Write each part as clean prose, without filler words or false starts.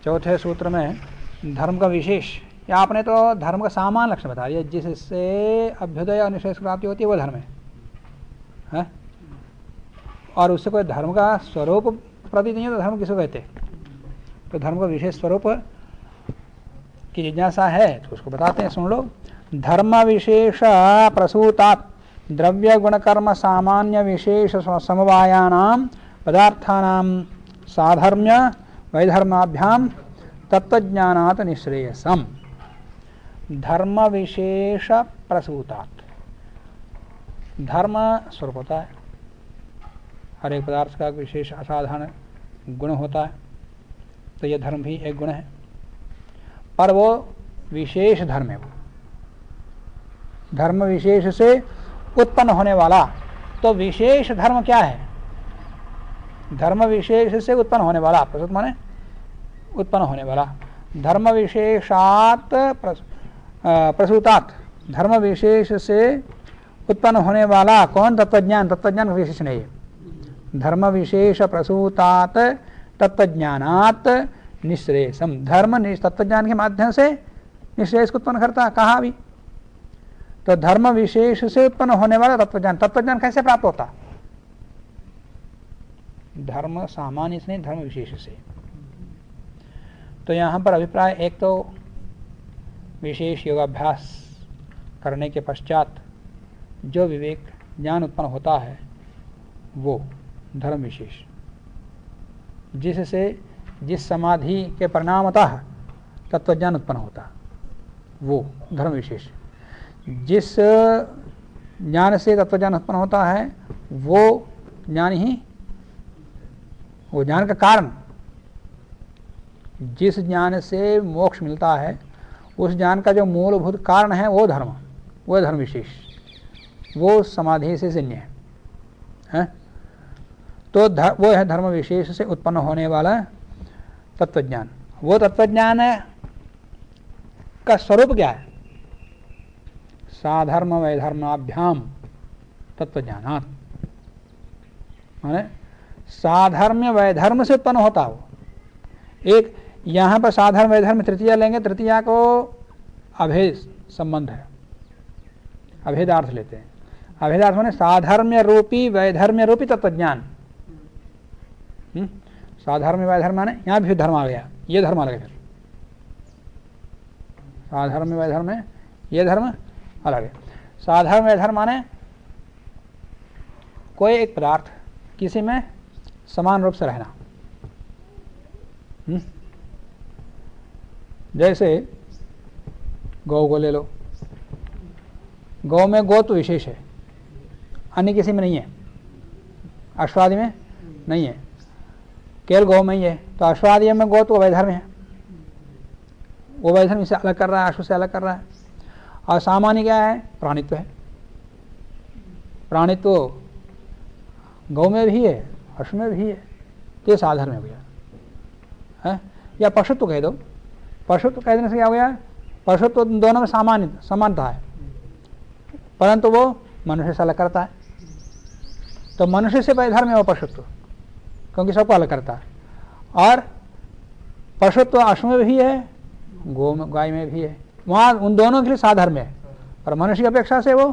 चौथे सूत्र में धर्म का विशेष, या आपने तो धर्म का सामान्य लक्षण बता दिया, जिससे अभ्युदय और निश्रेयस प्राप्ति होती है वो धर्म है? और उससे कोई धर्म का स्वरूप प्रतीत नहीं है तो धर्म किसको कहते? तो धर्म का विशेष स्वरूप की जिज्ञासा है तो उसको बताते हैं, सुन लो। धर्म विशेष प्रसूतात् द्रव्य गुण कर्म सामान्य विशेष समवायानां पदार्थानां साधर्म्य वैधर्माभ्याम तत्वज्ञानात् निश्रेयसम्। धर्म विशेष प्रसूतात्, धर्म स्वरूप होता है, हर एक पदार्थ का विशेष असाधारण गुण होता है, तो यह धर्म भी एक गुण है, पर वो विशेष धर्म है। वो धर्म विशेष से उत्पन्न होने वाला, तो विशेष धर्म क्या है? धर्म विशेष से उत्पन्न होने वाला, प्रसूत माने उत्पन्न होने वाला। धर्म विशेषात प्रसूतात्, धर्म विशेष से उत्पन्न होने वाला कौन? तत्वज्ञान। तत्वज्ञान विशेष नहीं है। धर्म विशेष प्रसूतात् तत्वज्ञानात् निश्रेयसम्। धर्म तत्वज्ञान के माध्यम से निश्रेयस को उत्पन्न करता है। कहाँ भी तो धर्म विशेष से उत्पन्न होने वाला तत्वज्ञान। तत्वज्ञान कैसे प्राप्त होता? धर्म सामान्य से नहीं, धर्म विशेष से। तो यहाँ पर अभिप्राय, एक तो विशेष योगाभ्यास करने के पश्चात जो विवेक ज्ञान उत्पन्न होता है वो धर्म विशेष, जिससे जिस समाधि के परिणामतः तत्वज्ञान उत्पन्न होता वो धर्म विशेष। जिस ज्ञान से तत्वज्ञान उत्पन्न होता है वो ज्ञान ही, वो ज्ञान का कारण, जिस ज्ञान से मोक्ष मिलता है उस ज्ञान का जो मूलभूत कारण है वो धर्म, वो धर्म विशेष, वो समाधि से जन्य है। तो वो है धर्म विशेष से उत्पन्न होने वाला तत्वज्ञान। वो तत्वज्ञान का स्वरूप क्या है? साधर्म वैधर्माभ्याम तत्वज्ञानात्, माने साधर्म्य वैधर्म से उत्पन्न होता हो। एक यहाँ पर साधर्म वैधर्म तृतीया लेंगे, तृतीया को अभेद संबंध है, अभेदार्थ लेते हैं। अभेदार्थ माने साधर्म्य रूपी वैधर्म्य रूपी तत्वज्ञान। साधर्म्य वैधर्म माने यहाँ भी धर्म आ गया, ये धर्म अलग है। फिर साधर्म्य वैधर्म है, ये धर्म अलग है। साधर्म वैधर्म माने कोई एक पदार्थ किसी में समान रूप से रहना। जैसे गौ को ले लो, गौ में गोत्व विशेष है, अन्य किसी में नहीं है। अश्वादि में नहीं है, केवल गौ में ही है। तो अश्वादि में गोत्व वैधर्म है, वो वैधर्म से अलग कर रहा है, अश्व से अलग कर रहा है। और सामान्य क्या है? प्राणित्व है। प्राणित्व गौ में भी है, अश्व में भी है, तो साधर्म है भैया है। या पशुत्व कह दो, पशुत्व कह देने से क्या हो गया? पशुत्व दोनों में सामान्य समानता है, परंतु वो मनुष्य से अलग करता है। तो मनुष्य से वैधर्म है वो पशुत्व, क्योंकि सबको अलग करता है। और पशुत्व अश्व में भी है, गाय में भी है, वहाँ उन दोनों के लिए साधर्म है, और मनुष्य की अपेक्षा से वो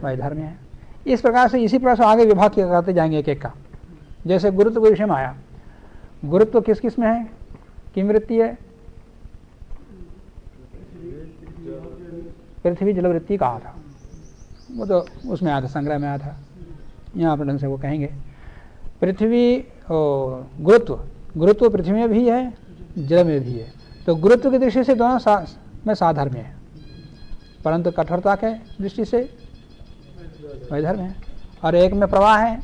वैधर्म है। इस प्रकार से इसी प्रकार से आगे विभाग करते जाएंगे एक एक का। जैसे गुरुत्व के विषय में आया, गुरुत्व किस किस में है? किम वृत्ति है? पृथ्वी जल वृत्ति कहा था, वो तो उसमें आया था, संग्रह में आया था। यहाँ पर ढंग से वो कहेंगे पृथ्वी गुरुत्व, गुरुत्व पृथ्वी में भी है, जल में भी है। तो गुरुत्व की दृष्टि से दोनों में साधर्म्य है, परंतु कठोरता के दृष्टि से वैधर्म है। और एक में प्रवाह है,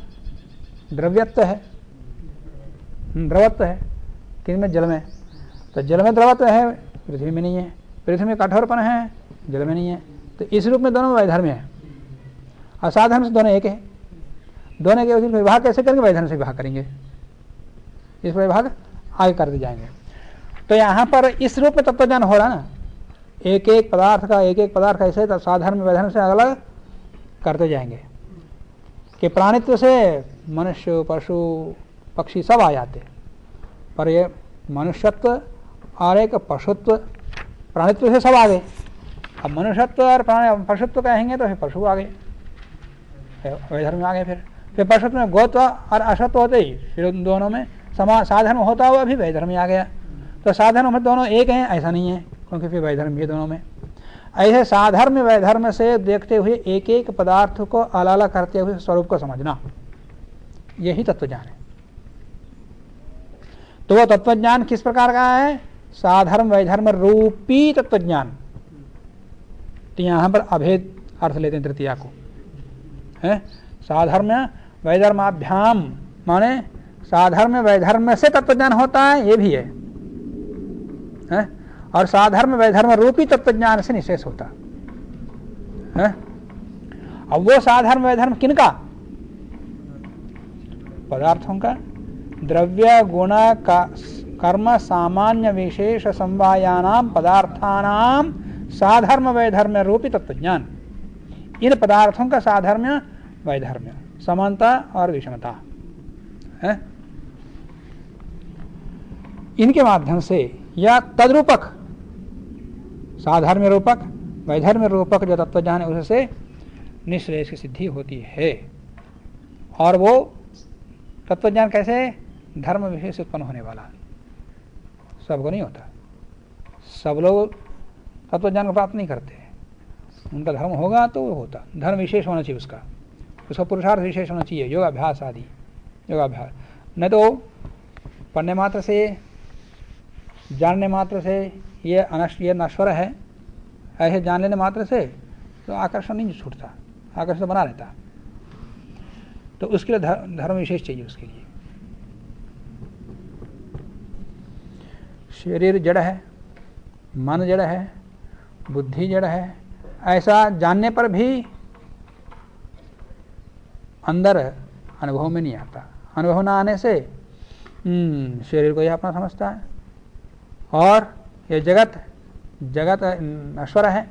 द्रव्यत्व है, द्रवत्व है, किन में? जल में। तो जल में द्रवत्व है, पृथ्वी में नहीं है। पृथ्वी में कठोरपन है, जल में नहीं है। तो इस रूप में दोनों वैधर्म्य है। असाधर्म से दोनों एक है। दोनों के विभाग कैसे करेंगे? वैधर्म से विभाग करेंगे। इस पर विभाग आगे करते जाएंगे। तो यहाँ पर इस रूप में तत्वज्ञान हो रहा ना, एक एक पदार्थ का ऐसे साधर्म वैधर्म से अलग करते जाएंगे कि प्राणित्व से मनुष्य पशु पक्षी सब आ जाते, पर ये मनुष्यत्व और एक पशुत्व, प्राणित्व से सब आ गए। अब मनुष्यत्व और पशुत्व कहेंगे तो फिर पशु आ गए, वैधर्म में आ गए। फिर पशुत्व में गोत्व और अशत्व होते ही फिर उन दोनों में साधर्म होता हुआ भी वैधर्म में आ गया। तो साधर्म में दोनों एक हैं ऐसा नहीं है, क्योंकि फिर वैधर्म भी दोनों में। ऐसे साधर्म वैधर्म से देखते हुए एक एक पदार्थ को अलग अलग करते हुए स्वरूप को समझना, यही तत्वज्ञान है। तो वो तत्वज्ञान किस प्रकार का है? साधर्म वैधर्म रूपी तत्वज्ञान। तो यहां पर अभेद अर्थ लेते हैं तृतीया को, है साधर्म वैधर्माभ्याम, माने साधर्म वैधर्म से तत्वज्ञान होता है, ये भी है? और साधर्म वैधर्म रूपी तत्वज्ञान से निशेष होता है। अब वो साधर्म वैधर्म किनका? पदार्थों का। द्रव्य गुण का कर्म सामान्य विशेष समवायानाम पदार्थानाम साधर्म वैधर्म रूपी तत्वज्ञान। इन पदार्थों का साधर्म्य वैधर्म्य, समानता और विषमता है, इनके माध्यम से या तद्रूपक साधर्म्य रूपक वैधर्म्य रूपक जो तत्वज्ञान है उससे निश्रेयस की सिद्धि होती है। और वो तत्वज्ञान कैसे? धर्म विशेष उत्पन्न होने वाला, सबको नहीं होता। सब लोग तत्वज्ञान को प्राप्त नहीं करते, उनका धर्म होगा तो वो होता। धर्म विशेष होना चाहिए, उसका पुरुषार्थ विशेष होना चाहिए, योगाभ्यास आदि योगाभ्यास। नहीं तो पढ़ने मात्र से, जानने मात्र से ये नश्वर है, ऐसे जान लेने मात्र से तो आकर्षण नहीं छूटता, आकर्षण बना रहता। तो उसके लिए धर्म विशेष चाहिए। उसके लिए शरीर जड़ है, मन जड़ है, बुद्धि जड़ है, ऐसा जानने पर भी अंदर अनुभव में नहीं आता। अनुभव ना आने से शरीर को यह अपना समझता है और ये जगत नश्वर है,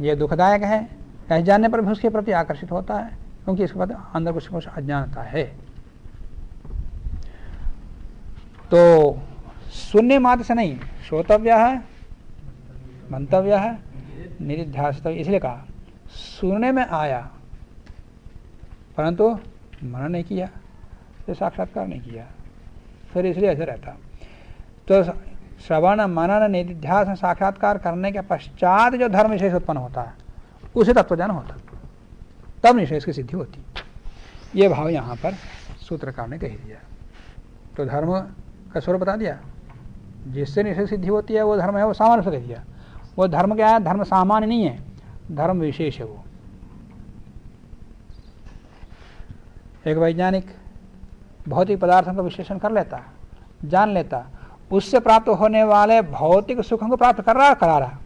ये दुखदायक है, ऐसे जानने पर भी उसके प्रति आकर्षित होता है, क्योंकि इसके बाद अंदर कुछ अज्ञानता है। तो सुनने मात्र से नहीं, श्रोतव्य है, मंतव्य है, निधिध्यासितव्य। इसलिए कहा सुनने में आया परंतु मनन नहीं किया, तो साक्षात्कार नहीं किया, फिर इसलिए ऐसे रहता। तो श्रवण मनन निधिध्यास साक्षात्कार करने के पश्चात जो धर्म विशेष उत्पन्न होता है उसे तत्वज्ञान होता, तब निशेष की सिद्धि होती। ये भाव यहाँ पर सूत्रकार ने कह दिया। तो धर्म का स्वरूप बता दिया, जिससे निशेष सिद्धि होती है वो धर्म है, वो सामान्य से कह दिया। वो धर्म क्या है? धर्म सामान्य नहीं है, धर्म विशेष है। वो एक वैज्ञानिक भौतिक पदार्थों का विश्लेषण कर लेता, जान लेता, उससे प्राप्त होने वाले भौतिक सुखों को प्राप्त कर रहा, करा रहा,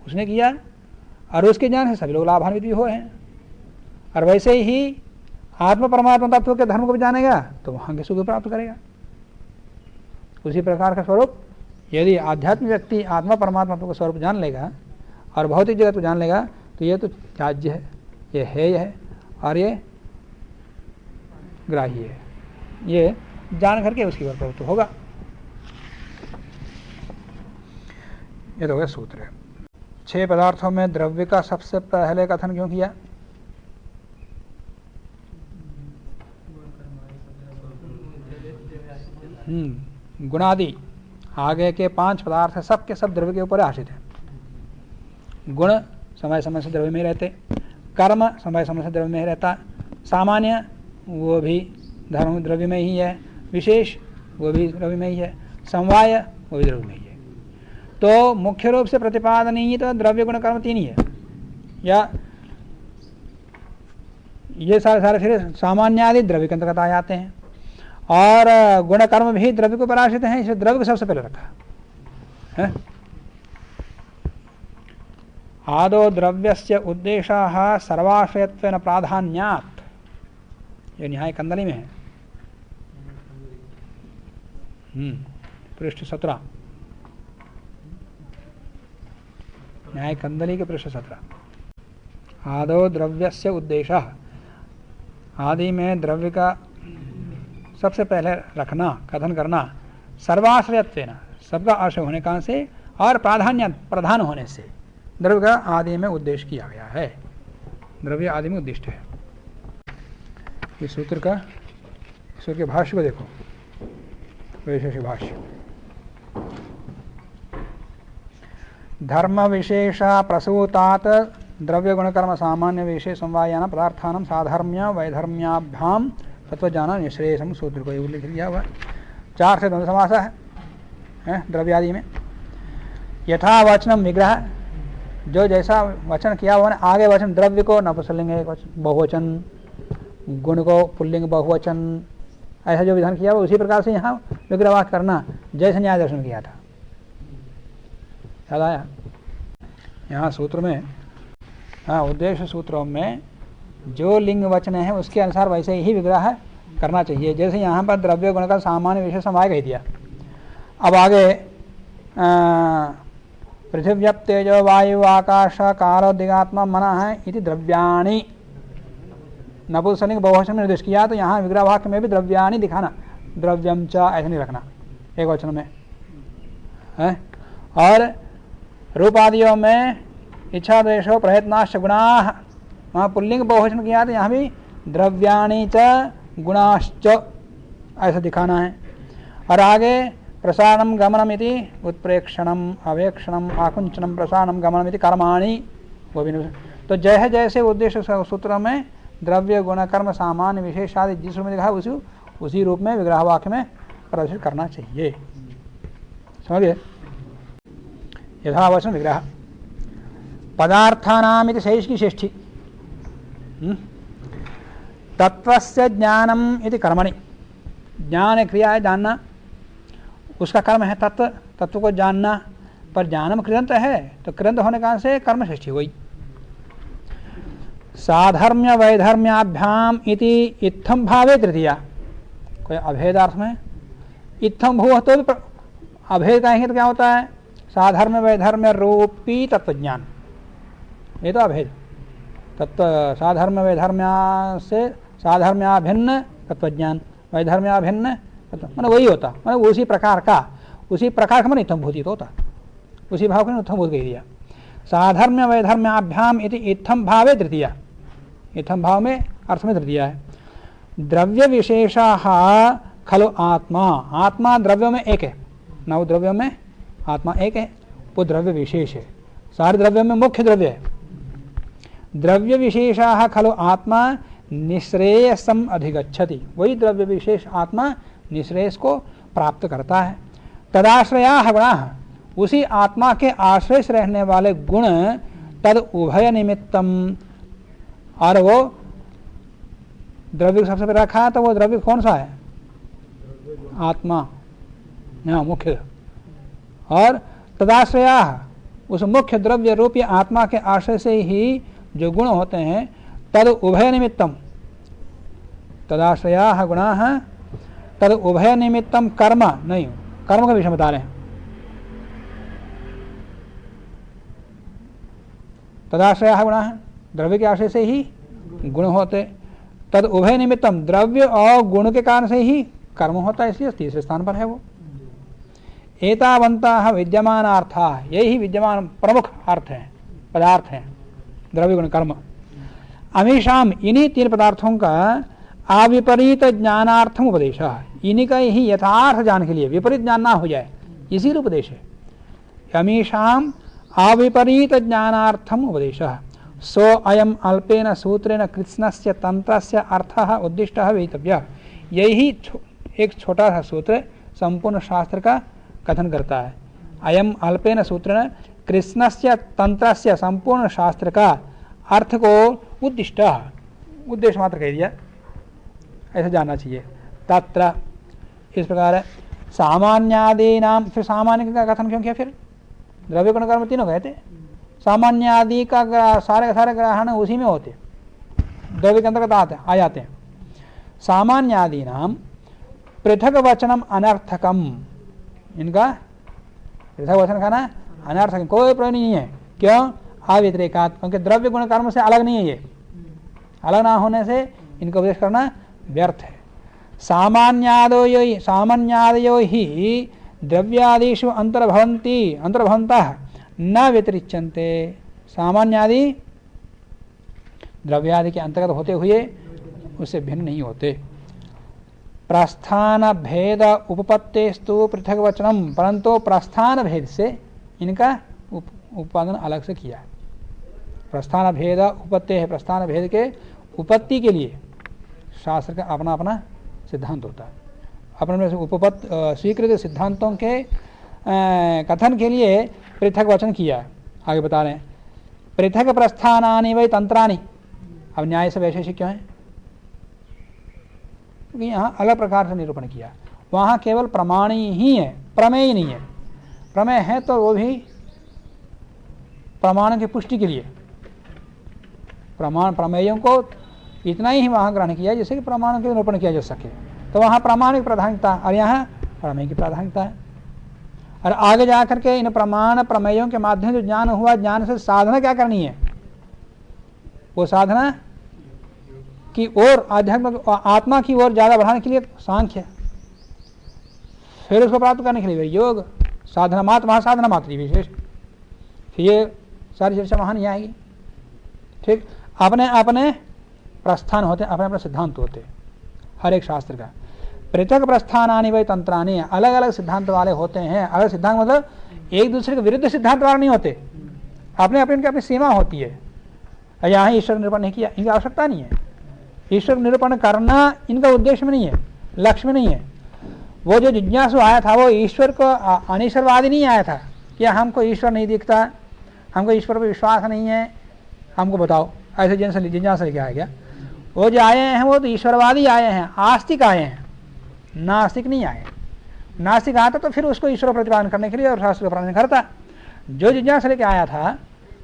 उसने किया और उसके ज्ञान से सभी लोग लाभान्वित भी हो रहे हैं। और वैसे ही आत्म परमात्मा तत्व के धर्म को भी जानेगा तो वहां के सुख प्राप्त करेगा। उसी प्रकार का स्वरूप यदि आध्यात्मिक व्यक्ति आत्मा परमात्मा तत्व का स्वरूप जान लेगा और भौतिक जगत को जान लेगा तो ये तो त्याज्य है, ये है और ये ग्राही है, ये जान करके उसकी वर्तवत्व होगा। ये तो हो गया सूत्र। 6 पदार्थों में द्रव्य का सबसे पहले कथन क्यों किया? गुणादि आगे के 5 पदार्थ है, सब के सब द्रव्य के ऊपर आश्रित है। गुण समय समय से द्रव्य में रहते, कर्म समय समय से द्रव्य में रहता, सामान्य वो भी धर्म द्रव्य में ही है, विशेष वो भी द्रव्य में ही है, समवाय वो भी द्रव्य में ही है। तो मुख्य रूप से प्रतिपादनीय तो द्रव्य गुण कर्म 3 ही है, या ये सारे फिर सामान्य आदि द्रव्य के अंतर्गत आ जाते हैं। और गुण कर्म भी द्रव्य को पराश्रित हैं, इसलिए द्रव्य को सबसे पहले रखा है। आदो द्रव्यस्य उद्देश्यः सर्वाश्रयत्वेन प्राधान्यात्, ये न्याय कंदली में है, पृष्ठ 17, न्याय कंदली के पृष्ठ 17। आदो द्रव्यस्य उद्देश्यः, आदि में द्रव्य का सबसे पहले रखना, कथन करना, सर्वाश्रयत्वेन, सबका आश्रय होने का से, और प्रधान होने से द्रव्य का आदि में उद्देश्य किया गया है, द्रव्य आदि में उद्दिष्ट है। इस सूत्र का, सूत्र के भाष्य को देखो, वैशेषिक भाष्य। धर्म विशेष प्रसूतात् द्रव्य गुणकर्म सामान्य विशेष समवायान पदार्थान साधर्म्य वैधर्म्याभ्याम तत्वज्ञान निश्रेयसम, सूत्र को उल्लेख किया हुआ 4 से द्वंद्व समास है द्रव्य आदि में। यथा वचनम विग्रह, जो जैसा वचन किया हुआ है, आगे वचन द्रव्य को नपुंसकलिंग बहुवचन, गुण को पुल्लिंग बहुवचन, ऐसा जो विधान किया हुआ उसी प्रकार से यहाँ विग्रहवाक्य करना, जैसे न्याय दर्शन किया था। याद आया? यहाँ सूत्र में, हाँ, उद्देश्य सूत्रों में जो लिंग वचन है उसके अनुसार वैसे ही विग्रह करना चाहिए। जैसे यहाँ पर द्रव्य गुण का सामान्य विशेष समवाय कह दिया। अब आगे पृथिव्यप तेजो वायु आकाश कालो दिगात्मा मना है इति द्रव्याणि, नपुंसकलिंग बहुवचन में निर्देश किया, तो यहाँ विग्रह वाक्य में भी द्रव्याणि दिखाना, द्रव्यम च ऐसे नहीं रखना एक वचन में है। और रूपादियों में इच्छा द्वेषो प्रयत्नाश्च गुणाः, वहाँ पुल्लिंग बहुवचन किया तो यहाँ भी द्रव्याणि च गुणाश्च ऐसा दिखाना है। और आगे प्रसारणम गमनम इति उत्प्रेक्षणम अवेक्षणम आकुंचनम प्रसारणम गमनम इति कर्माणि, वो भी। तो जैसे जैसे उद्देश्य सूत्र में द्रव्य गुण कर्म सामान्य विशेष आदि जिस रूप में दिखा उसी रूप में विग्रह वाक्य में प्रदर्शित करना चाहिए। समझिए? यथावचन विग्रह पदार्थानाम इति शेष की षष्ठी, तत्वस्य ज्ञानम इति कर्मणि, ज्ञान क्रिया है जानना, उसका कर्म है तत्व, तत्व को जानना, पर ज्ञानम कृदंत है तो कृदंत होने का से कर्म षष्ठी हुई। साधर्म्य वैधर्म्याभ्याम इति इत्थम भावे तृतीया, कोई अभेदार्थ में इत्थम भू तो भी अभेद कहेंगे तो क्या होता है? साधर्म्य वैधर्म्य रूपी तत्वज्ञान, ये तो अभेद। तत्व साधर्म्य वैधर्म्या से साधर्म्याभिन्न तत्वज्ञान, वैधर्म्याभिन्न मतलब वही होता, मतलब उसी प्रकार का मन इत्थम भूति तो होता, उसी भाव को इत्थम भूत कह दिया। साधर्म्य वैधर्म्याभ्याम इति इत्थम भावे तृतीया, इत्थम भाव में अर्थ में तृतीया है। द्रव्य विशेषाः खलु आत्मा, आत्मा द्रव्यों में एक है, 9 द्रव्यों में आत्मा एक है, वो द्रव्य विशेष है, सारे द्रव्यों में मुख्य द्रव्य है। द्रव्य विशेषाः खलु आत्मा निःश्रेयसम अधिगच्छति, वही द्रव्य विशेष आत्मा निःश्रेयस को प्राप्त करता है। तदाश्रयाः गुणाः, उसी आत्मा के आश्रय से रहने वाले गुण, तद उभय निमित्तम, और वो द्रव्य सबसे पहले रखा है तो वो द्रव्य कौन सा है? आत्मा, यहाँ मुख्य। और तदाश्रया, उस मुख्य द्रव्य रूपी आत्मा के आश्रय से ही जो गुण होते हैं, तद उभय निमित्तम, तदाश्रया गुणाः तद उभय निमित्तम कर्म, नहीं कर्म का विषय बता रहे हैं। तदाश्रया गुणाः, द्रव्य के आश्रय से ही गुण होते, तद उभय निमित्तम, द्रव्य और गुण के कारण से ही कर्म होता है, इसलिए तीसरे स्थान पर है वो। एतावन्ताः विद्यमानार्थाः, यही विद्यमान प्रमुख अर्थ हैं, पदार्थ हैं, द्रव्य गुण कर्म। अमीशाम, इन्हीं 3 पदार्थों का अविपरीत ज्ञानार्थम उपदेश, इन्हीं का ही यथार्थ ज्ञान के लिए, विपरीत ज्ञान ना हो जाए, इसी उपदेश है। अमीशाम अविपरीत ज्ञानार्थम उपदेश, सो अयम अल्पेन सूत्रेण कृत्स्नस्य तंत्रस्य अर्थः उद्दिष्टः वेतव्यः, यही एक छोटा सा सूत्र संपूर्ण शास्त्र का कथन करता है। अयम अल्पेन सूत्रेण कृत्स्नस्य तंत्रस्य, संपूर्ण शास्त्र का अर्थ को उद्दिष्ट, उद्देश्य मात्र कह दिया, ऐसा जानना चाहिए। तत्र इस प्रकार है। सामान्यादि नाम, फिर सामान्य का कथन क्यों किया? फिर द्रव्य गुण कर्म तीनों कहते, सामान्य आदि का सारे ग्रहण उसी में होते, द्रव्य के अंतर्गत आ जाते हैं। सामान्य आदि नाम पृथक वचनम अनर्थकम, इनका पृथक वचन का ना अनर्थक, कोई प्रयोग नहीं है। क्यों? अव्यतिरेकात्, क्योंकि द्रव्य गुण कर्म से अलग नहीं है, ये अलग ना होने से इनका उपदेश करना व्यर्थ है। सामान्यादयो ही द्रव्यादिषु अंतर्भवन्तः न व्यतिरिच्यन्ते। सामान्यादि द्रव्यादि के अंतर्गत होते हुए उससे भिन्न नहीं होते। प्रस्थान भेद उपपत्तेस्तु पृथक वचनम, परंतु प्रस्थान भेद से इनका उत्पादन अलग से किया। प्रस्थान भेद उपपत्ति है, प्रस्थान भेद के उपपत्ति के लिए शास्त्र का अपना अपना सिद्धांत होता है। अपने स्वीकृत सिद्धांतों के कथन के लिए पृथक वचन किया। आगे बता रहे हैं पृथक प्रस्थानानि वै तंत्राणि। अब न्याय से वैशेषिक क्यों है? क्योंकि यहाँ अलग प्रकार से निरूपण किया। वहाँ केवल प्रमाणी ही है, प्रमेय नहीं है। प्रमेय है तो वो भी प्रमाण की पुष्टि के लिए। प्रमेयों को इतना ही वहाँ ग्रहण किया जिससे कि प्रमाणों के निरूपण किया जा सके। तो वहाँ प्रमाणिक प्राधान्यता और यहाँ प्रमेय की प्राधान्यता है। और आगे जाकर के इन प्रमाण प्रमेयों के माध्यम से ज्ञान हुआ, ज्ञान से साधना क्या करनी है? वो साधना की ओर, आध्यात्मिक आत्मा की ओर ज्यादा बढ़ाने के लिए सांख्य, फिर उसको प्राप्त करने के लिए योग, साधना मात्र, वहाँ साधना मात्र विशेष। फिर ये सारी चर्चा वहाँ नहीं आएगी। ठीक, अपने अपने प्रस्थान होते, अपने अपने सिद्धांत होते हर एक शास्त्र का। पृथक प्रस्थानानि वै तंत्राणि, अलग अलग सिद्धांत वाले होते हैं। अलग सिद्धांत मतलब एक दूसरे के विरुद्ध सिद्धांत वाले नहीं होते, अपने अपने इनकी अपनी सीमा होती है। यहाँ ईश्वर निरूपण नहीं किया, इनकी आवश्यकता नहीं है। ईश्वर निरूपण करना इनका उद्देश्य में नहीं है, लक्ष्य में नहीं है। वो जो जिज्ञासु आया था वो ईश्वर को अनिश्वरवादी नहीं आया था कि हमको ईश्वर नहीं दिखता, हमको ईश्वर पर विश्वास नहीं है, हमको बताओ। ऐसे जिज्ञासा लेके आया गया। वो जो आए हैं वो तो ईश्वरवादी आए हैं, आस्तिक आए हैं, नास्तिक नहीं आए। नास्तिक आता तो फिर उसको ईश्वर प्रतिपादन करने के लिए और शास्त्र का पालन करता। जो जिज्ञासा लेके आया था,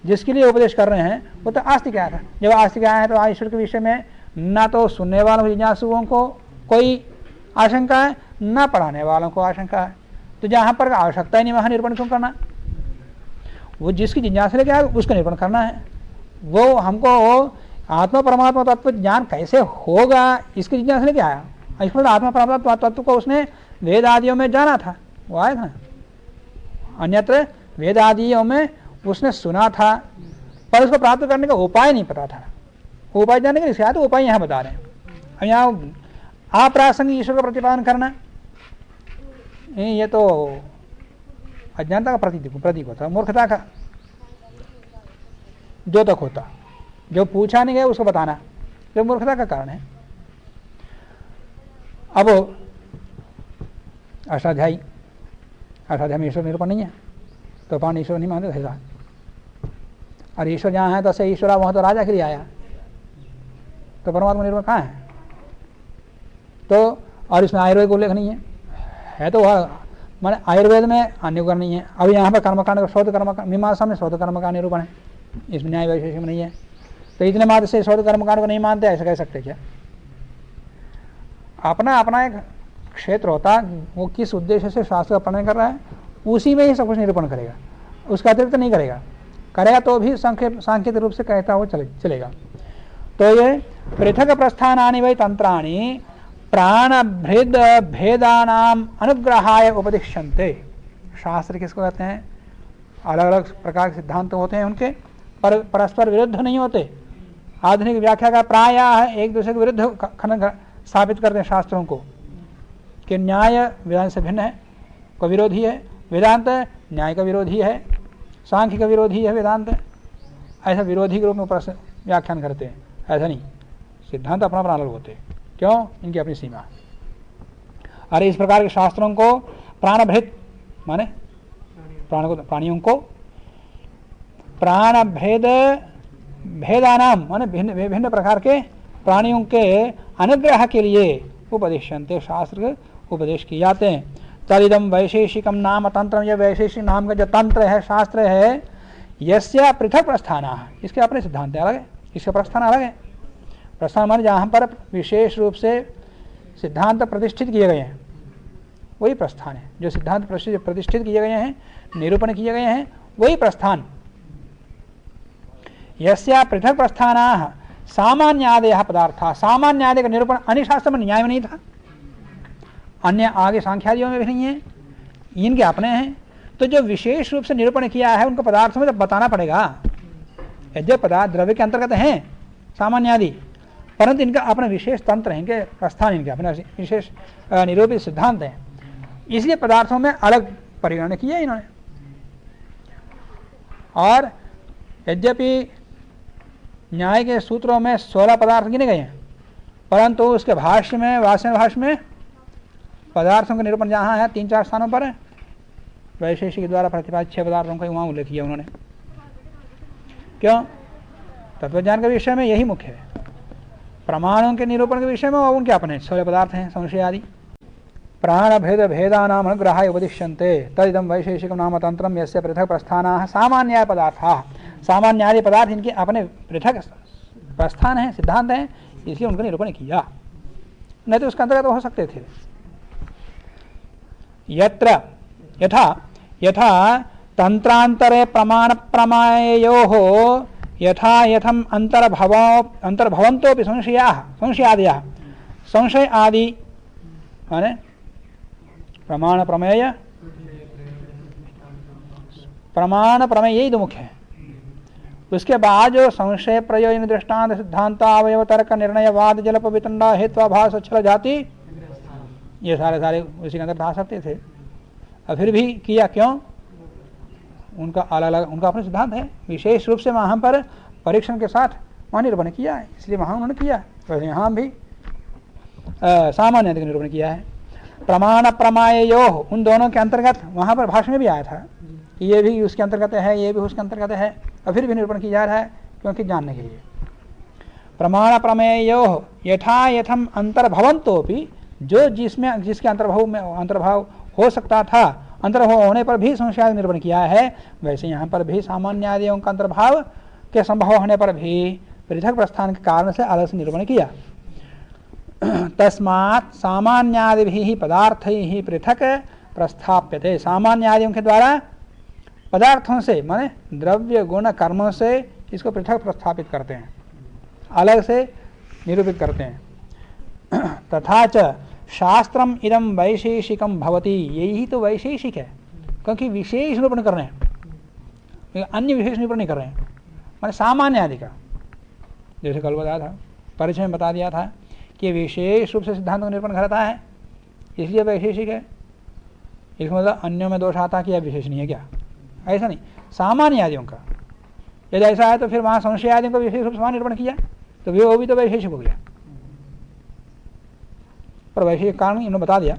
जिसके लिए उपदेश कर रहे हैं, वो तो आस्तिक आया था। जब आस्तिक आया है तो ईश्वर के विषय में ना तो सुनने वालों जिज्ञासुओं को कोई आशंका है, ना पढ़ाने वालों को आशंका है। तो जहाँ पर आवश्यकता ही नहीं वहाँ निरूपण क्यों करना? वो जिसकी जिज्ञासा लेके आया उसका निरूपण करना है। वो हमको आत्मा परमात्मा तत्व ज्ञान कैसे होगा इसकी जिज्ञासा लेके आया। इसमें आत्मा परमात्मा तत्व को उसने वेद आदियों में जाना था, वो आया था। अन्यत्र वेद आदियों में उसने सुना था, पर उसको प्राप्त करने का उपाय नहीं पता था। उपाय जानने के लिए शायद उपाय यहाँ बता रहे हैं। अब यहाँ अप्रासंगिक ईश्वर का प्रतिपादन करना, ये तो अज्ञानता का प्रतीक होता, मूर्खता का द्योतक होता। जो पूछा नहीं गया उसको बताना, जो मूर्खता का कारण है। अब अष्टाध्यायी में ईश्वर निरूपण नहीं है तो पान ईश्वर नहीं मानते थे। और ईश्वर जहाँ है तो से ईश्वर वहाँ तो राजा के लिए आया, तो परमात्मा निरूपण कहाँ है? तो और इसमें आयुर्वेद का उल्लेख नहीं है तो वह माने आयुर्वेद में अन्य का नहीं है। अब यहाँ पर कर्मकांड का शोध कर्मकांड, मीमांसा में शोध कर्म का निरूपण है, इसमें न्याय वैशेषिक में नहीं है। तो इतने मात्र से शोध कर्मकांड को नहीं मानते, ऐसा कह सकते क्या? अपना अपना एक क्षेत्र होता, वो किस उद्देश्य से शास्त्र का प्रणयन कर रहा है उसी में ही सब कुछ निरूपण करेगा, उसका अतिरिक्त नहीं करेगा। करेगा तो भी सांकेतिक रूप से कहता हुआ चलेगा। तो ये पृथक प्रस्थानानि वै तंत्राणि प्राण भेदानाम अनुग्रहाय उपदिश्यन्ते। शास्त्र किसको कहते हैं? अलग अलग प्रकार के सिद्धांत होते हैं, उनके परस्पर विरुद्ध नहीं होते। आधुनिक व्याख्या का प्रायः एक दूसरे के विरुद्ध खंडन स्थापित करते हैं शास्त्रों को कि न्याय वेदांत से भिन्न है, को विरोधी है। वेदांत न्याय का विरोधी है, सांख्य का विरोधी है वेदांत। ऐसा विरोधी के रूप में व्याख्यान करते हैं। ऐसा नहीं, सिद्धांत अपना अपना अलग होते हैं। क्यों? इनकी अपनी सीमा। अरे इस प्रकार के शास्त्रों को प्राणभृत माने प्राणियों को प्राण भेदानाम माने विभिन्न प्रकार के प्राणियों के अनुग्रह के लिए उपदेशन्ते, शास्त्र उपदेश किए जाते हैं। तदिदम वैशेषिकम नाम तंत्र, यह वैशेषिक नाम का जो तंत्र है, शास्त्र है, यस्य पृथक प्रस्थान, इसके अपने सिद्धांत अलग है, इसका प्रस्थान अलग है। प्रस्थान माने जहाँ पर विशेष रूप से सिद्धांत प्रतिष्ठित किए गए हैं वही प्रस्थान है। जो सिद्धांत प्रतिष्ठित किए गए हैं, निरूपण किए गए हैं, वही प्रस्थान। यस्य पृथक प्रस्थान सामान्यादयः पदार्थ, सामान्यादय का निरूपण अन्य शास्त्र में न्याय में नहीं था। अन्य आगे सांख्यादियों में भी नहीं है, इनके अपने हैं। तो जो विशेष रूप से निरूपण किया है उनको पदार्थों में तो बताना पड़ेगा। यद्यप पदार्थ द्रव्य के अंतर्गत हैं सामान्य आदि, परंतु इनका अपने विशेष तंत्र है, इनके प्रस्थान, इनके अपने विशेष निरूपित सिद्धांत हैं, इसलिए पदार्थों में अलग परिगणना किया इन्होंने। और यद्यपि न्याय के सूत्रों में 16 पदार्थ गिने गए हैं, परंतु उसके भाष्य में, वासना भाष्य में पदार्थों का निरूपण जहाँ है 3-4 स्थानों पर है, वैशेषिक के द्वारा प्रतिपादित 6 पदार्थों का वहाँ उल्लेख किया उन्होंने। क्यों? तत्वज्ञान के विषय में यही मुख्य है। प्रमाणों के निरूपण के विषय में और उनके अपने 16 पदार्थ हैं, संशय आदि। प्राण भेद भेदानाम अनुग्रहाय उपदिश्यन्ते तदिदं वैशेषिकं नाम तंत्रम यस्य पृथक प्रस्थानाः सामान्याय पदार्थाः। सामान्यादि पदार्थ इनके अपने पृथक प्रस्थान हैं, सिद्धांत हैं, इसलिए उनका निरूपण किया, नहीं तो उसके अंतर्गत हो सकते थे। यत्र यथा यथा तंत्रांतरे प्रमाण प्रमायोः यथा यथम अंतर्भवन्तोपि संशयादयः संशय आदि माने प्रमाण प्रमेय, प्रमाण प्रमेय यही तो मुख्य है। उसके बाद जो संशय प्रयोजन दृष्टांत सिद्धांत अवयव तर्क निर्णय वाद जलप वितंडा हेत्वाभास अक्षर जाति, ये सारे उसी के अंदर ढा सकते थे, और फिर भी किया क्यों? उनका अलग अलग, उनका अपना सिद्धांत है, विशेष रूप से वहाँ पर परीक्षण के साथ वहाँ निरूपण किया है, इसलिए वहाँ उन्होंने किया। वैसे यहाँ भी सामान्य निरूपण किया है। प्रमाण प्रमायो उन दोनों के अंतर्गत वहाँ पर भाषण में भी आया था कि ये भी उसके अंतर्गत है, ये भी उसके अंतर्गत है, और फिर भी निरूपण किया जा रहा है क्योंकि जानने के लिए। प्रमाण प्रमेयो यथा यथम अंतर्भवन्तोपि, जो जिसमें जिसके अंतर्भाव हो सकता था, अंतर्भाव होने पर भी संशय निरूपण किया है, वैसे यहाँ पर भी सामान्य आदियों का अंतर्भाव के संभव होने पर भी पृथक प्रस्थान के कारण से अलग से निरूपण किया। तस्मात् सामान्यादिभिः पदार्थैः पृथक प्रस्थाप्यते। सामान्य आदियों के द्वारा पदार्थों से माने द्रव्य गुण कर्मों से इसको पृथक प्रस्थापित करते हैं, अलग से निरूपित करते हैं। तथा च शास्त्रम इदम वैशेषिकम भवति, यही तो वैशेषिक है, क्योंकि विशेष निरूपण कर रहे हैं, अन्य विशेष निरूपण नहीं कर रहे हैं, माने सामान्य आदि का। जैसे कल बताया था, परिचय में बता दिया था कि विशेष रूप से सिद्धांत का निरूपण करता है, इसलिए वैशेषिक है। इसका मतलब अन्यों में दोष आता कि यह विशेष नहीं है क्या? ऐसा नहीं, सामान्य आदियों का। यदि ऐसा है तो फिर वहाँ संशय आदियों को विशेष रूप से निरूपण किया तो वो भी तो वैशेषिक हो गया। पर वैशेषिक कारण इन्होंने बता दिया,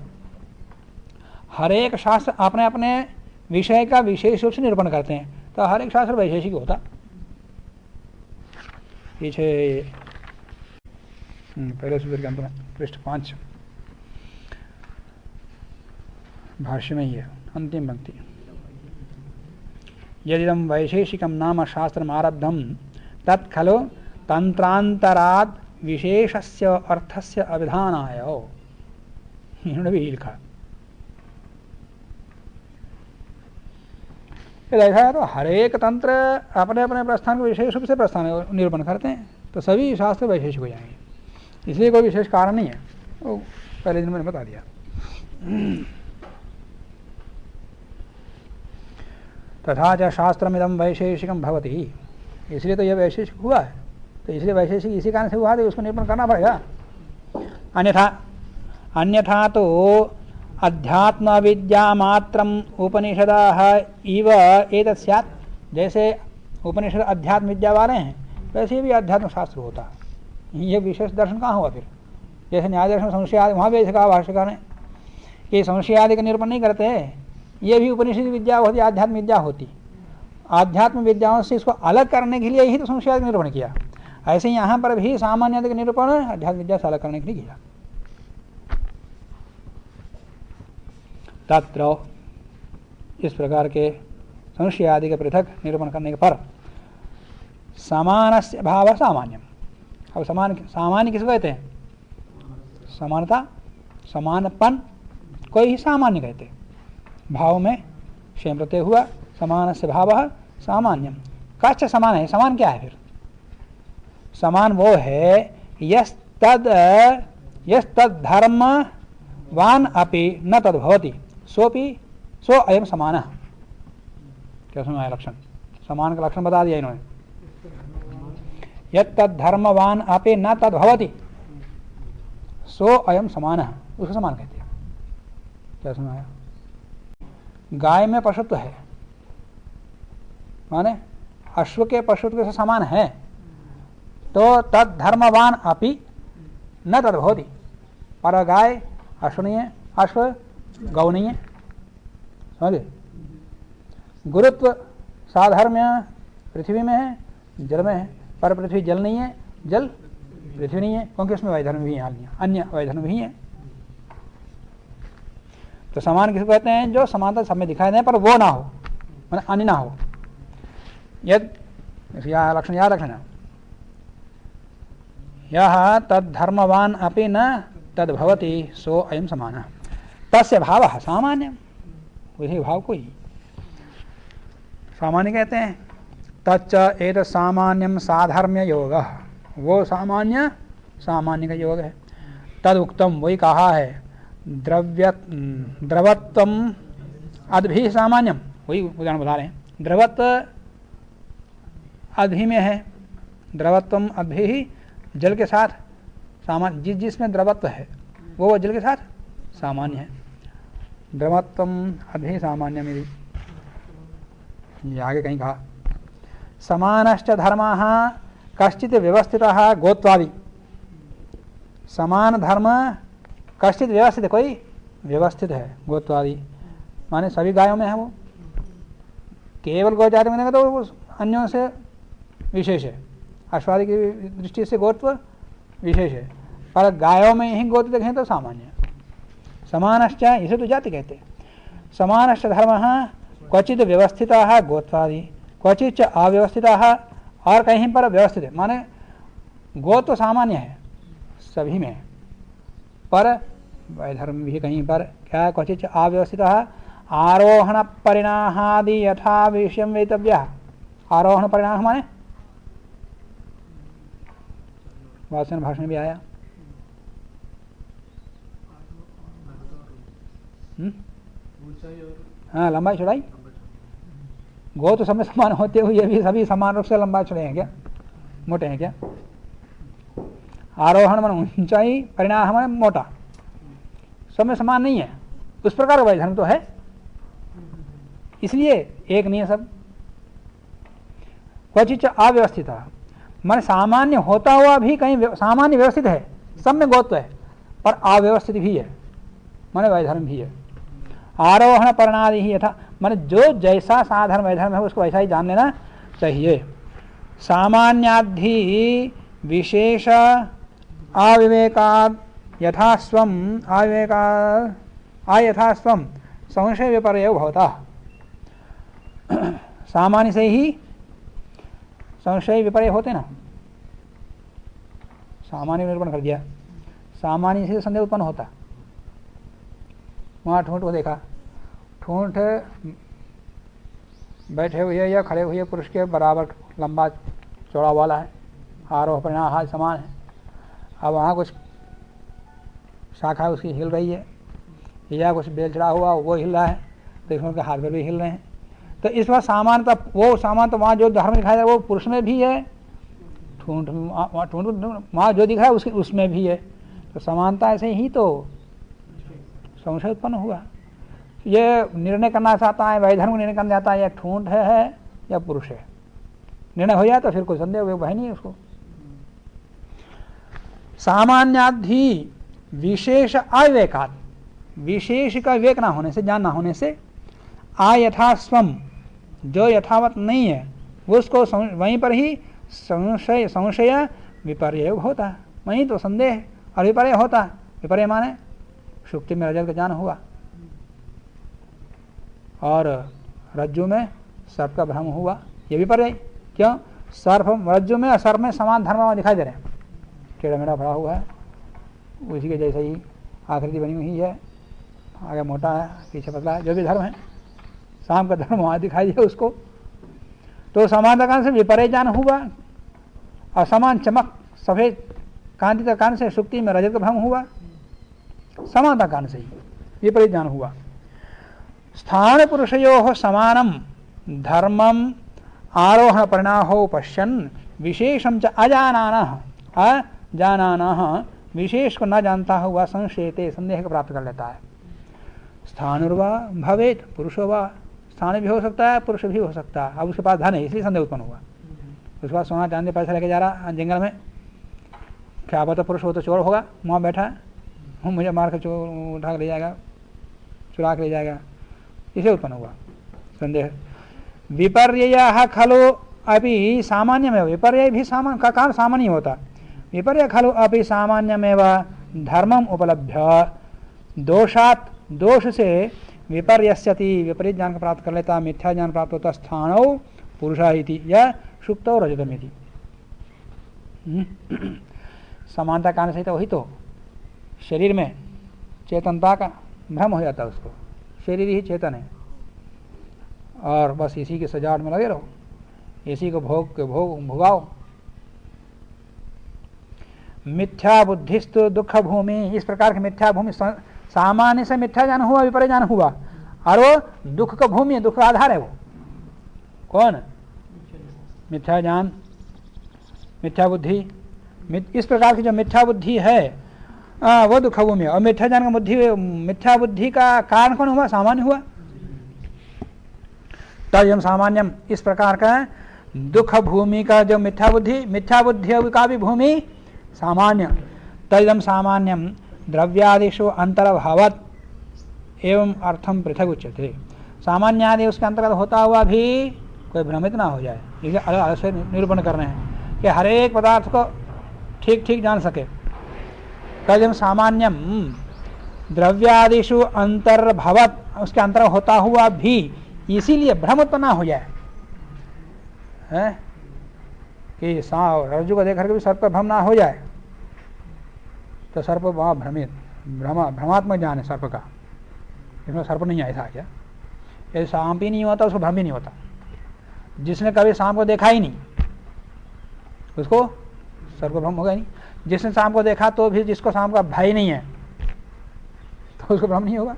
हर एक शास्त्र अपने अपने विषय का विशेष रूप से निरूपण करते हैं, तो हर एक शास्त्र वैशेषिक होता। पीछे पहले सूत्र के अंत में पृष्ठ 5 भाष्य में ही है, अंतिम पंक्ति। यदिदं वैशेषिकं नाम शास्त्रम् आरब्धं तत् खलु तंत्रांतराद विशेषस्य अर्थस्य अभिधानाय। इन्होंने भी लिखा। ऐसा है तो हर एक तंत्र अपने अपने प्रस्थान को विशेष रूप से प्रस्थान निरूपण करते हैं, तो सभी शास्त्र वैशेषिक हो जाएंगे, इसलिए कोई विशेष कारण नहीं है, वो पहले दिन मैंने बता दिया। तथा च शास्त्रमिदं वैशेषिकं भवति, इसलिए तो यह वैशेषिक हुआ है, तो इसलिए वैशेषिक इसी कारण से हुआ, तो उसको निरूपण करना पड़ेगा। अन्यथा तो अध्यात्म विद्या मात्रम उपनिषदः इव एतत् स्यात्। जैसे उपनिषद अध्यात्म विद्या वाले हैं, वैसे भी अध्यात्म शास्त्र होता है। ये विशेष दर्शन कहाँ हुआ फिर? जैसे न्याय दर्शन संशय आदि, वहाँ भी ऐसे कहा भाष्यकार ने कि संशय आदि का निरूपण नहीं करते, ये भी उपनिषद विद्या होती, आध्यात्म विद्या होती। आध्यात्म विद्याओं से इसको अलग करने के लिए ही तो संशय आदि का निरूपण किया। ऐसे ही यहाँ पर भी सामान्य आदि का निरूपण अध्यात्म विद्या से अलग करने के लिए किया। तत्र इस प्रकार के संशय आदि के पृथक निरूपण करने के पर समानस्य भाव सामान्यम। अब सामान्य किसको कहते हैं? समानता, समानपन को ही सामान्य कहते हैं। भाव में शेम प्रत्यय हुआ, समानस्य भावः सामान्यम। कच्च समान है, समान क्या है फिर? समान वो है यस्तद धर्म वान अपि न तद्भवति सोपि सो अयम समान। क्या सुना लक्षण? समान का लक्षण बता दिया इन्होंने। यत् तद्धर्मवान अपि न तद्भवति सो अयम समान, उसको समान कहते हैं। क्या सुनाया? गाय में पशुत्व है, माने अश्व के पशुत्व से समान है, तो तद धर्मवान अपि न तद्भवति। पर गाय अश्व नहीं है, अश्व गौ नहीं है, समझे? गुरुत्व साधर्म्य पृथ्वी में है, जल में है, पर पृथ्वी जल नहीं है, जल पृथ्वी नहीं है, क्योंकि उसमें वैधर्म भी है, अन्य वैधर्म भी है। तो समान किसको कहते हैं? जो समानता सब में दिखाई दे पर वो ना हो, मतलब अन्य ना हो। यद लक्षण याद रखना, यह तद्धर्मवान अपि न तद्भवति सो अयम समान। तस्य भावः सामान्य, उसी भाव को ही सामान्य कहते हैं। तच्च एत सामान्यम साधर्म्य योगः, वो सामान्य सामान्य का योग है। तद उक्तम, वही कहा है। द्रवत्वम अद्भि सामान्यम, वही उदाहरण बता रहे हैं। द्रवत्व अद्भि में है, द्रवत्वम अद्भि ही जल के साथ सामान्य, जिसमें द्रवत्व है वो जल के साथ सामान्य है। द्रवत्वम अद्भि सामान्य मेरी, ये आगे कहीं कहा। समानश्च धर्मः कश्चित् व्यवस्थितः गोत्वादि, समान धर्म कश्चित व्यवस्थित, कोई व्यवस्थित है, गोत्वादि माने सभी गायों में है वो। केवल गौ जाति में देखें तो वो अन्यों से विशेष है, अश्वादि की दृष्टि से गोत्व विशेष है, पर गायों में ही गोत्र देखें तो सामान्य। समानश्च, इसे तो जाति कहते हैं। समानश्च धर्मः क्वचित व्यवस्थितः गोत्वादि क्वचित अव्यवस्थितः, और कहीं पर व्यवस्थित है, माने गोत्र सामान्य है सभी में, पर वैधर्म भी कहीं पर क्या? क्वचित अव्यवस्थितः आरोहण परिणाहादि यथा विषयम वेतव्यः। आरोहण परिणाम माने वाचन भाषण में भी आया। हाँ, लंबाई चौड़ाई, गो तो सब में समान होते हुए भी सभी समान रूप से लंबाई चौड़े हैं क्या? मोटे हैं क्या? आरोहण मन ऊंचाई, परिणाम मन मोटा, सब में समान नहीं है। उस प्रकार का वैधर्म तो है, इसलिए एक नहीं है सब। क्वचित अव्यवस्थित, मन सामान्य होता हुआ भी कहीं सामान्य व्यवस्थित है, सब में गोत्व है, पर अव्यवस्थित भी है, माने वैधर्म भी है। आरोहण परिणादि ही यथा, माने जो जैसा साधर्म वैधर्म है उसको वैसा ही जान लेना चाहिए। सामान्याद्धि विशेष अविवेकाद यथास्वम अयथास्वम संशय विपर्यय भवता। सामान्य से ही संशय विपर्यय होते ना, सामान्य निरूपण कर दिया, सामान्य से संदेह उत्पन्न होता। वहाँ ठूंठ को देखा, ठूंठ बैठे हुए या खड़े हुए पुरुष के बराबर लंबा चौड़ा वाला है, आरोह परिणाम हाथ समान है। अब वहाँ कुछ शाखा उसकी हिल रही है, या कुछ बेल चढ़ा हुआ वो हिल रहा है, तो इसमें उनके हाथ पैर भी हिल रहे हैं। तो इस बार समानता, वो समानता वहाँ जो धर्म दिखाई दे रहा है वो पुरुष में भी है, ठूंठ वहाँ जो दिखा है उसमें भी है। तो समानता ऐसे ही तो संशय उत्पन्न हुआ। ये निर्णय करना चाहता है, वैधर्म को निर्णय करना चाहता है, या ठूंठ है या पुरुष है, निर्णय हो जाए तो फिर कोई संदेह वह नहीं है उसको। सामान्याद्धि विशेष अविवेकात्, विशेष का विवेक ना होने से, ज्ञान ना होने से, अयथास्वम, जो यथावत नहीं है उसको वहीं पर ही संशय विपर्यय होता है, वहीं तो संदेह और विपर्यय होता है। विपर्यय माने सुक्ति में रजत का ज्ञान हुआ और रज्जु में सर्प का भ्रम हुआ, ये विपर्यय। क्यों? सर्प रज्जु में और सर्प में समान धर्म दिखाई दे रहे हैं, टेढ़ा मेढ़ा भरा हुआ है, उसी के जैसे ही आकृति बनी हुई है, आगे मोटा है पीछे पतला है, जो भी धर्म है, शाम का धर्म वहाँ दिखाई दिया उसको। तो समान कारण से विपर्यय ज्ञान हुआ, और समान चमक सफेद कांति का कारण से सुक्ति में रजत का भ्रम हुआ। समानता कारण से ही विपरीत ज्ञान हुआ। स्थान पुरुषयोः समानम धर्मम आरोहण परिणामो पश्यन् विशेषम च अजानानः विशेष को न जानता हुआ संशयते संदेह को प्राप्त कर लेता है। स्थानुर्वा भवेत पुरुषो वा, स्थान भी हो सकता है पुरुष भी हो सकता है। अब उसके पास धन है इसलिए संदेह उत्पन्न हुआ। उसके पास सोना चांदी पैसा लेके जा रहा जंगल में, क्या पता पुरुष हो तो चोर होगा, वहाँ बैठा है, मुझे मार कर चोर उठा के ले जाएगा, चुरा के ले जाएगा, इसे उत्पन्न हुआ संदेह। विपर्ययः खलु अपि सामान्यमेव, विपर्यय भी का कारण सामान्य होता। विपर्यय खलु अपि सामान्यमेव धर्मम उपलभ्य दोषात, दोष से विपर्यस्यति, विपरीत ज्ञान को प्राप्त कर लेता, मिथ्या ज्ञान प्राप्त होता। स्थानौ पुरुषः इति या सुप्तौ रजतमिति। समानता कारण से तो वही तो शरीर में चेतनता का भ्रम हो जाता है उसको, शरीर ही चेतन है और बस इसी की सजावट में लगे रहो, इसी को भोगाओ। मिथ्या बुद्धिस्तु दुख भूमि, इस प्रकार की मिथ्या भूमि, सामान्य से मिथ्या ज्ञान हुआ विपरीत ज्ञान हुआ और वो दुख का भूमि है, दुख का आधार है। वो कौन? मिथ्या ज्ञान, मिथ्या बुद्धि। इस प्रकार की जो मिथ्या बुद्धि है वो दुख भूमि है। और मिथ्या ज्ञान का बुद्धि, मिथ्या बुद्धि का कारण कौन हुआ? सामान्य हुआ। तजम सामान्यम, इस प्रकार का दुख भूमि का जो मिथ्या बुद्धि का भी भूमि सामान्य। तजम सामान्यम द्रव्यादिषु अंतर्भावत एवं अर्थम पृथक उच्यते। सामान्य आदि उसके अंतर्गत होता हुआ भी कोई भ्रमित ना हो जाए, इसलिए अलग अलग से निरूपण करने हैं कि हर एक पदार्थ को ठीक ठीक जान सके। तजम सामान्यम द्रव्यादिषु अंतर्भवत, उसके अंतर होता हुआ भी, इसीलिए भ्रम उत्पन्न हो जाए है कि रज्जु को देख करके भी सर्प का भ्रम ना हो जाए, तो सर्प वहाँ भ्रमात्मक ज्ञान है सर्प का, इसमें सर्प नहीं आया था क्या? यदि सांप ही नहीं होता उसको भ्रम ही नहीं होता। जिसने कभी सांप को देखा ही नहीं उसको सर्प को भ्रम होगा ही नहीं। जिसने सांप को देखा तो भी जिसको सांप का भय नहीं है तो उसको भ्रम नहीं होगा।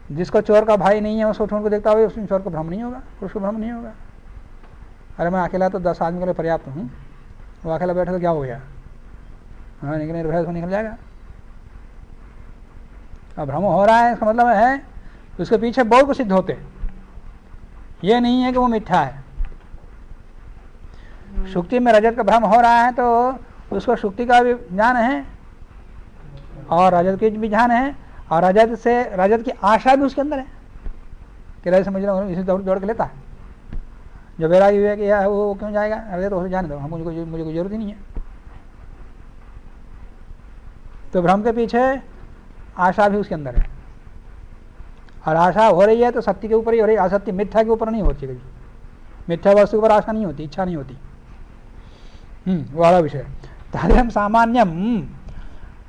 जिसको चोर का भय नहीं है उसको चोर को देखता हुआ उसमें चोर को भ्रम नहीं होगा, उसको भ्रम नहीं होगा। अरे मैं अकेला तो 10 आदमी के लिए पर्याप्त हूँ, वो अकेला बैठे तो क्या हो गया? हाँ, निकल निर्भय से निकल जाएगा। अब भ्रम हो रहा है, इसका मतलब है उसके पीछे बहुत कुछ सिद्ध होते, ये नहीं है कि वो मिथ्या है। शुक्ति में रजत का भ्रम हो रहा है तो उसको शुक्ति का भी ज्ञान है और रजत की भी ज्ञान है, और रजत की आशा भी उसके अंदर है कि रजत समझ रहा इसे दौड़ के लेता है। जो वैरागी हुआ कि वो क्यों जाएगा, रजत उसे जाने दो, मुझे कोई जरूरत ही नहीं है। तो भ्रम के पीछे आशा भी उसके अंदर है, और आशा हो रही है तो सत्य के ऊपर ही हो रही है, असत्य मिथ्या के ऊपर नहीं होती। कभी मिथ्या वस्तु के ऊपर आशा नहीं होती, इच्छा नहीं होती। वो वाला विषय। तदेव सामान्यम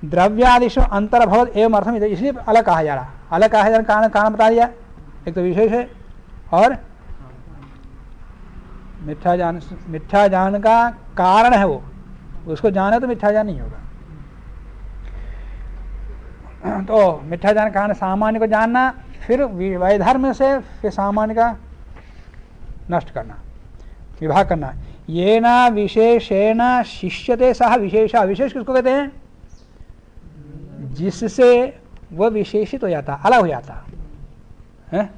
द्रव्यादिषु अंतर्भवत एवं अर्थम, इसलिए अलग कहा जा रहा। अलग कहा जा रहा कारण बता दिया, एक तो विशेष है और मिथ्या ज्ञान का कारण है वो, उसको जाने तो मिथ्या ज्ञान नहीं होगा। तो मिथ्या ज्ञान कारण सामान्य को जानना, फिर वैधर्म से फिर सामान्य का नष्ट करना, विभाग करना। ये न विशेषेण शिष्यते सह विशेषा, विशेष किसको कहते हैं? जिससे वह विशेषित हो जाता, अलग हो जाता है।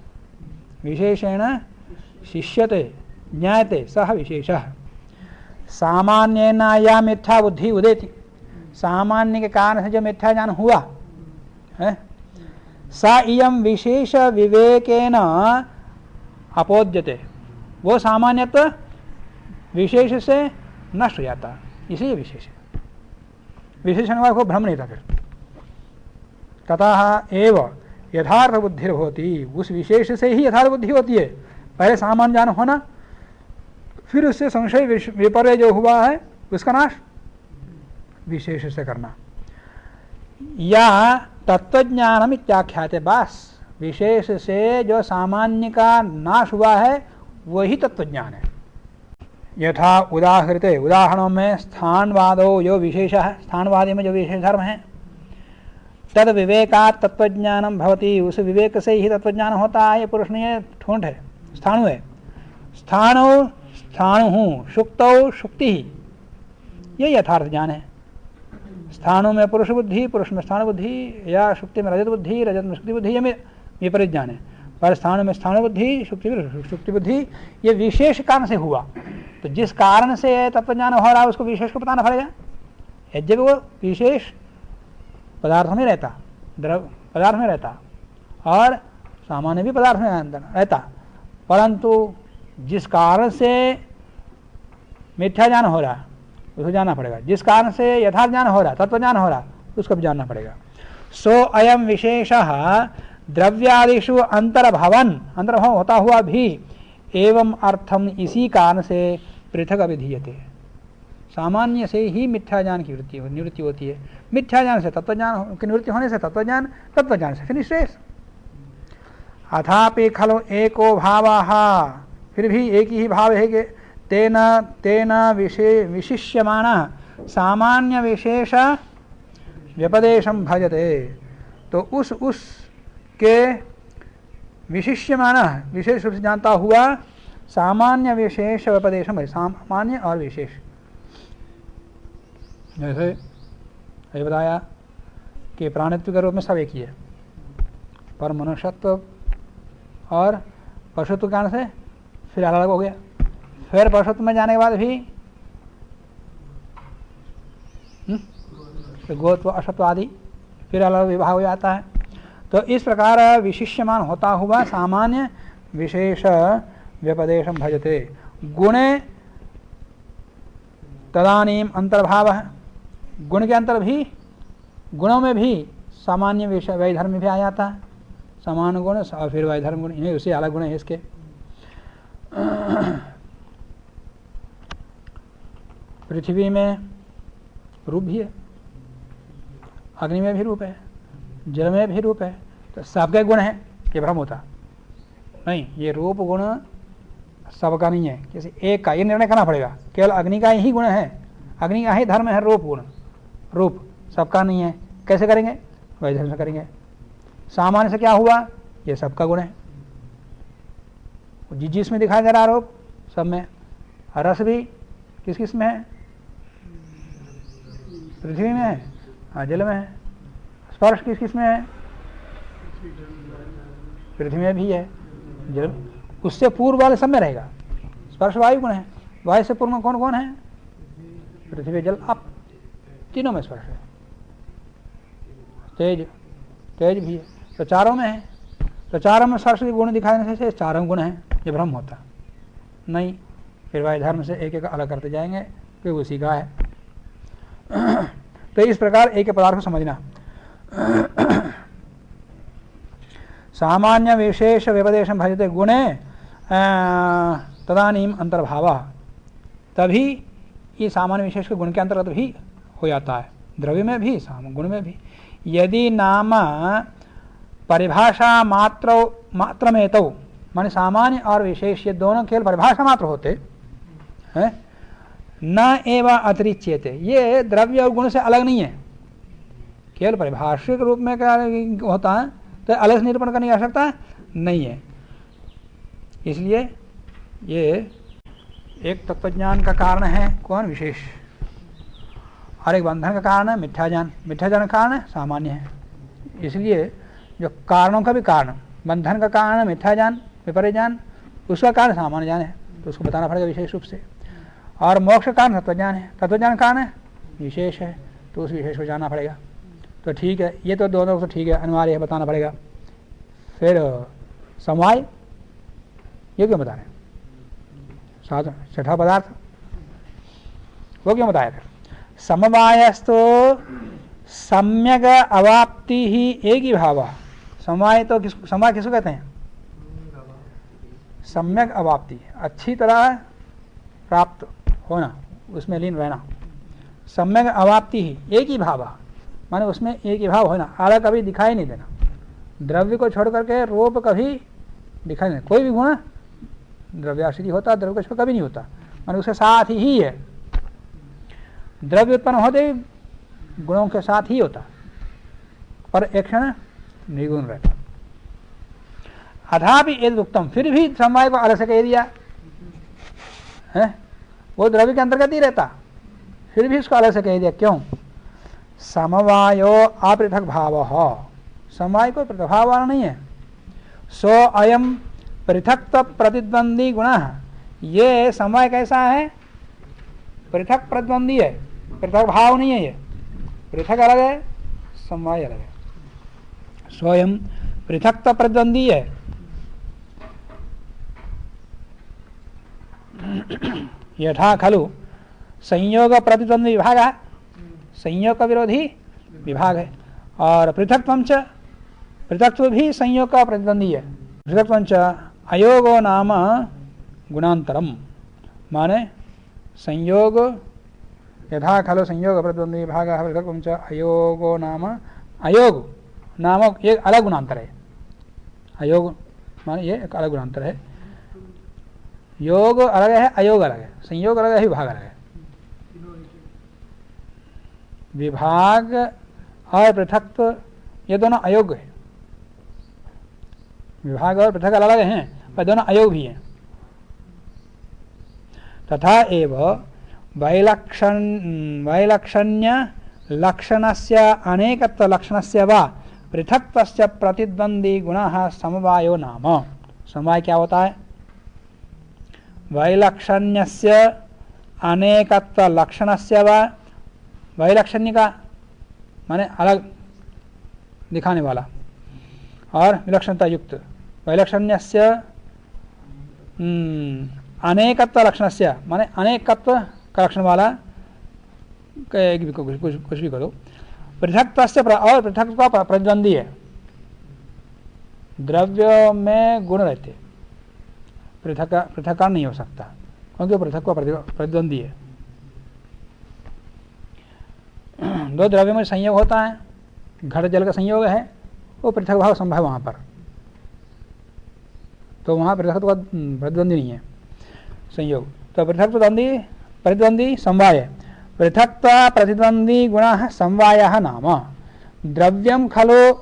विशेषेण शिष्यते ज्ञायते सह विशेषः। सामान्येन या मिथ्या बुद्धि उदेति, सामान्य के कारण से जो मिथ्या ज्ञान हुआ है, सा इयं विशेष विवेकेन अपोद्यते, वो सामान्यत्व विशेष से नष्ट हो जाता, इसलिए विशेष है। विशेषण को भ्रम नहीं था फिर। ततः एव यथार्थ बुद्धि होती, उस विशेष से ही यथार्थ बुद्धि होती है। पहले सामान्य ज्ञान होना, फिर उससे संशय विपर्य जो हुआ है उसका नाश विशेष से करना। या तत्वज्ञानम इत्याख्याते, बस विशेष से जो सामान्य का नाश हुआ है वही तत्वज्ञान है। यथा उदाहृते, उदाहरणों में स्थानवादो जो विशेष है, स्थानवादी में जो विशेष धर्म है, तद विवेकात् तत्वज्ञानम भवति, उस विवेक से ही तत्वज्ञान होता है। ये पुरुष नहीं है, ठोंठ है, स्थाणु है। स्थाणु स्थाणु शुक्तौ शुक्ति ही, ये यथार्थ ज्ञान है। स्थाणु में पुरुष बुद्धि, पुरुष में स्थाणु बुद्धि, या शुक्ति में रजत बुद्धि, रजत में शुक्ति बुद्धि, ये में विपरीत ज्ञान है। पर स्थाणु में स्थाणु बुद्धि, शुक्ति बुद्धि, ये विशेष कारण से हुआ। तो जिस कारण से तत्वज्ञान हो रहा है उसको विशेष को बताना पड़ेगा। यद्यपि वो विशेष पदार्थ में रहता, द्रव पदार्थ में रहता और सामान्य भी पदार्थ में रहता, परंतु जिस कारण से मिथ्या ज्ञान हो रहा उसको जानना पड़ेगा। जिस कारण से यथार्थ ज्ञान हो रहा, तत्वज्ञान हो रहा, उसको भी जानना पड़ेगा। सो अयम विशेषः द्रव्यादिषु अंतर्भाव होता हुआ भी एवं अर्थम, इसी कारण से पृथक अभिधीयते। सामान्य से ही मिथ्या ज्ञान की निवृत्ति होती है। मिथ्या ज्ञान से तत्वज्ञान की निवृत्ति होने से तत्वज्ञान, तत्वज्ञान से फिर श्रेष्ठ। अथापि खलु एको भावः, फिर भी एक ही भाव है कि तेन तेन विशिष्यमानः सामान्य विशेष व्यपदेशम भजते। तो उस के विशिष्यमानः विशेष रूप से जानता हुआ सामान्य विशेष व्यपदेशम है, सामान्य और विशेष। जैसे ये बताया कि प्राणित्व के रूप में सब एक ही है, पर मनुष्यत्व और पशुत्व के कारण से फिर अलग अलग हो गया। फिर पशुत्व में जाने के बाद भी गोत्व अशत्व आदि फिर अलग विभाग हो जाता है। तो इस प्रकार विशिष्यमान होता हुआ सामान्य विशेष व्यपदेशम भजते। गुणे तदानीम अंतर्भाव है, गुण के अंतर भी, गुणों में भी सामान्य विषय वैधर्म भी आ जाता है। समान गुण और फिर वैधर्म गुण, इन्हें उससे अलग गुण है इसके। पृथ्वी में रूप भी है, अग्नि में भी रूप है, जल में भी रूप है, तो सबके गुण है, ये भ्रम होता नहीं। ये रूप गुण सबका नहीं है, किसी एक का, ये निर्णय करना पड़ेगा। केवल अग्नि का ही गुण है, अग्नि का ही धर्म है रूप गुण, रूप सबका नहीं है। कैसे करेंगे? वैधर्म से करेंगे। सामान्य से क्या हुआ? ये सबका गुण है, जिसमें दिखाई दे रहा रूप सब में। रस भी किस किस में है? पृथ्वी में है, जल में है। स्पर्श किस किस में है? पृथ्वी में भी है, जल। उससे पूर्व वाले सब में रहेगा। स्पर्श वायु गुण है, वायु से पूर्व में कौन कौन है? पृथ्वी, जल, आप, तीनों में स्पर्श है। तेज, तेज भी है, तो चारों में है। तो चारों में स्पर्श के गुण दिखाने से चारों गुण हैं, ये भ्रम होता नहीं। फिर वायु धर्म से एक एक अलग करते जाएंगे, फिर उसी का है। तो इस प्रकार एक पदार्थ को समझना। सामान्य विशेष व्यपदेशम भजते गुणे तदानीम अंतर्भाव, तभी ये सामान्य विशेष के गुण के अंतर्गत भी हो जाता है, द्रव्य में भी गुण में भी। यदि नाम परिभाषा मात्र में तो, माने सामान्य और विशेष ये दोनों केवल परिभाषा मात्र होते हैं, न एवं अतिरिच्यते, ये द्रव्य और गुण से अलग नहीं है। केवल परिभाषिक रूप में क्या होता है, तो अलग से निरूपण करने की आवश्यकता नहीं है। इसलिए ये एक तत्वज्ञान का कारण है कौन? विशेष। और एक बंधन का कारण है मिथ्या ज्ञान। मिथ्या ज्ञान का कारण है सामान्य है। इसलिए जो कारणों का भी कारण, बंधन का कारण है मिथ्या ज्ञान, विपरीत ज्ञान, उसका कारण सामान्य ज्ञान है, तो उसको बताना पड़ेगा विशेष रूप से। और मोक्ष का कारण तत्वज्ञान है, तत्वज्ञान का कारण है विशेष है, तो उस विशेष को जानना पड़ेगा। तो ठीक है, ये तो दोनों तो ठीक है, अनिवार्य है, बताना पड़ेगा। फिर समवाय, ये क्यों बता रहे हैं? साधन छठा पदार्थ वो क्यों बताया? फिर समवायस्तु सम्यक अवाप्ति ही एक ही भाव। समवाय तो समवाय किसको कहते हैं? सम्यक अवाप्ति, अच्छी तरह प्राप्त होना, उसमें लीन रहना। सम्यक अवाप्ति ही एक ही भाव, माने उसमें एक ही भाव होना, अलग कभी दिखाई नहीं देना। द्रव्य को छोड़ करके रूप कभी दिखाई नहीं, कोई भी गुण द्रव्याश्रित होता, द्रव्य को छोड़ कभी नहीं होता, माने उसके साथ ही है। द्रव्य उत्पन्न होते गुणों के साथ ही होता, पर एक क्षण निर्गुण रहता। अथापि यदि उत्तम, फिर भी समवाय को अलग से कह दिया है, वो द्रव्य के अंतर्गत ही रहता, फिर भी उसको अलग से कह दिया। क्यों? समवायो अपृथक भाव, समवाय कोई पृथक भाव वाला नहीं है। सो अयम पृथक प्रतिद्वंदी गुण, ये समवाय कैसा है? पृथक प्रतिद्वंदी है, पृथक भाव नहीं है। ये पृथक अलग है, समवाय अलग है। स्वयं पृथक प्रतिद्वंदी है। यथा खलु संयोग प्रतिद्वंदी विभाग है, संयोग का विरोधी विभाग है। और पृथक्त्वंच, पृथक्त्व भी संयोग का प्रतिद्वंदी है। पृथक्त्वंच अयोगो नाम गुणांतरम, माने संयोग, यथा खलु संयोग प्रतिद्वंदी विभाग पृथक्त्वंच अयोगो नाम, अयोग नामक एक अलग गुणांतर है। अयोग माने ये एक अलग गुणांतर है। योग अलग है, अयोग अलग है, संयोग अलग है, विभाग अलग है। विभाग और पृथक्त्व ये दोनों अयोग है। विभाग और पृथक अलग हैं, पर दोनों अयोग भी हैं। तथा एव वैलक्षण्य लक्षणस्य अनेकत्व लक्षणस्य वा पृथक्त्वस्य प्रतिद्वंदी गुणः समवायो नाम। समवाय क्या होता है? वैलक्षण्यस्य अनेकत्व लक्षणस्य वा, वैलक्षण्य का माने अलग दिखाने वाला, और विलक्षणता युक्त। वैलक्षण्यस्य अनेकत्व लक्षणस्य माने अनेकत्व का लक्षण वाला, कुछ भी करो। पृथक्त्वस्य और पृथक्त्व का प्रतिद्वंदी है। द्रव्य में गुण रहते, पृथक्करण नहीं हो सकता, क्योंकि पृथक का प्रतिद्वंदी है। दो द्रव्यों में संयोग होता है, घट जल का संयोग है, वो पृथक भाव संभव वहाँ पर, तो वहाँ पृथक का प्रतिद्वंदी नहीं है संयोग। तो पृथक प्रतिद्वंदी समवाय, पृथक प्रतिद्वंदी गुण समवाय नाम। द्रव्यम खलो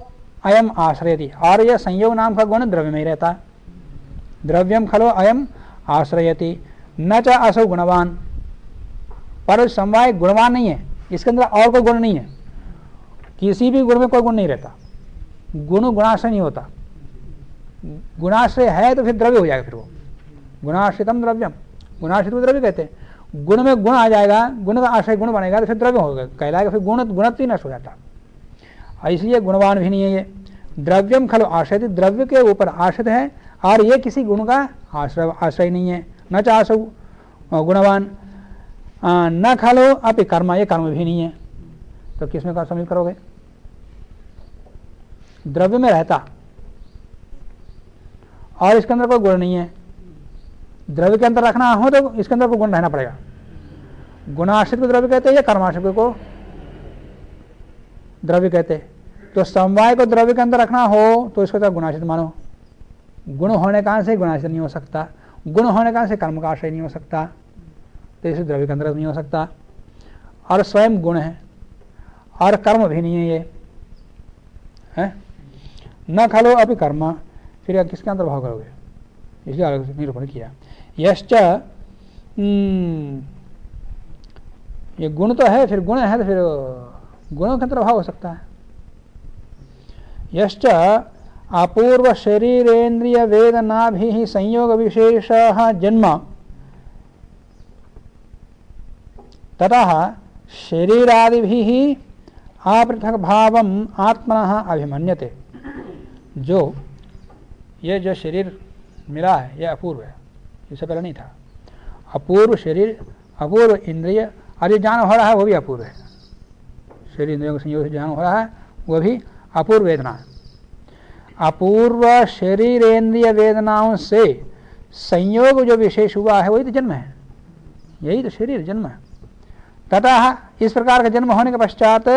अयम आश्रयति, और यह संयोग नाम का गुण द्रव्य में ही रहता है। द्रव्यम खलो अयम आश्रयति न च असौ गुणवान, पर समवाय गुणवान नहीं है, इसके अंदर और कोई गुण नहीं है। किसी भी गुण में कोई गुण नहीं रहता, गुण गुणाश्रय नहीं होता। गुणाश्रय है तो फिर द्रव्य हो जाएगा, फिर वो गुणाश्रितम द्रव्यम, गुणाश्रित को द्रव्य कहते हैं। गुण में गुण आ जाएगा, गुण का आश्रय गुण बनेगा तो फिर द्रव्य होगा कहलाएगा, फिर गुणत्व ही नष्ट हो जाता। इसलिए गुणवान भी नहीं है ये। द्रव्यम खलो आश्रयति, द्रव्य के ऊपर आश्रित है, और ये किसी गुण का आश्रय नहीं है। न चासौ गुणवान न खलो अपि कर्म, ये कर्म भी नहीं है। तो किसमें का समीप करोगे? द्रव्य में रहता और इसके अंदर कोई गुण नहीं है। द्रव्य के अंदर रखना हो तो इसके अंदर कोई गुण रहना पड़ेगा। गुणाश्रित को द्रव्य कहते हैं या कर्माश्रित को द्रव्य कहते हैं। तो समवाय को द्रव्य के अंदर रखना हो तो इसको तो गुणाश्रित मानो। गुण होने कारण से गुणाश्रित नहीं हो सकता, गुण होने कारण से कर्म का आश्रय नहीं हो सकता, तो इसे द्रव्य के अंदर नहीं हो सकता। और स्वयं गुण है और कर्म भी नहीं है ये है। न खलो अपि कर्म, फिर किसके अंदर भाव करोगे? इसलिए अलग से निरूपण किया। यश्च, ये गुण तो है, फिर गुण है तो फिर गुणों के अंतर भाव हो सकता है। यश्च अपूर्व शरीरेन्द्रिय वेदनाभिः संयोग विशेषः जन्म ततः शरीरादिभिः अपृथक भावम आत्मनः अभिमन्यते। जो ये जो शरीर मिला है यह अपूर्व है, इससे पहले नहीं था। अपूर्व शरीर, अपूर्व इंद्रिय, और ये ज्ञान हो रहा है वो भी अपूर्व है। शरीर इंद्रियों के संयोग से ज्ञान हो रहा है वो भी अपूर्व वेदना है। अपूर्व शरीरेन्द्रिय वेदनाओं से संयोग जो विशेष हुआ है वही तो जन्म है, यही तो शरीर जन्म है। तथा इस प्रकार का जन्म होने के पश्चात,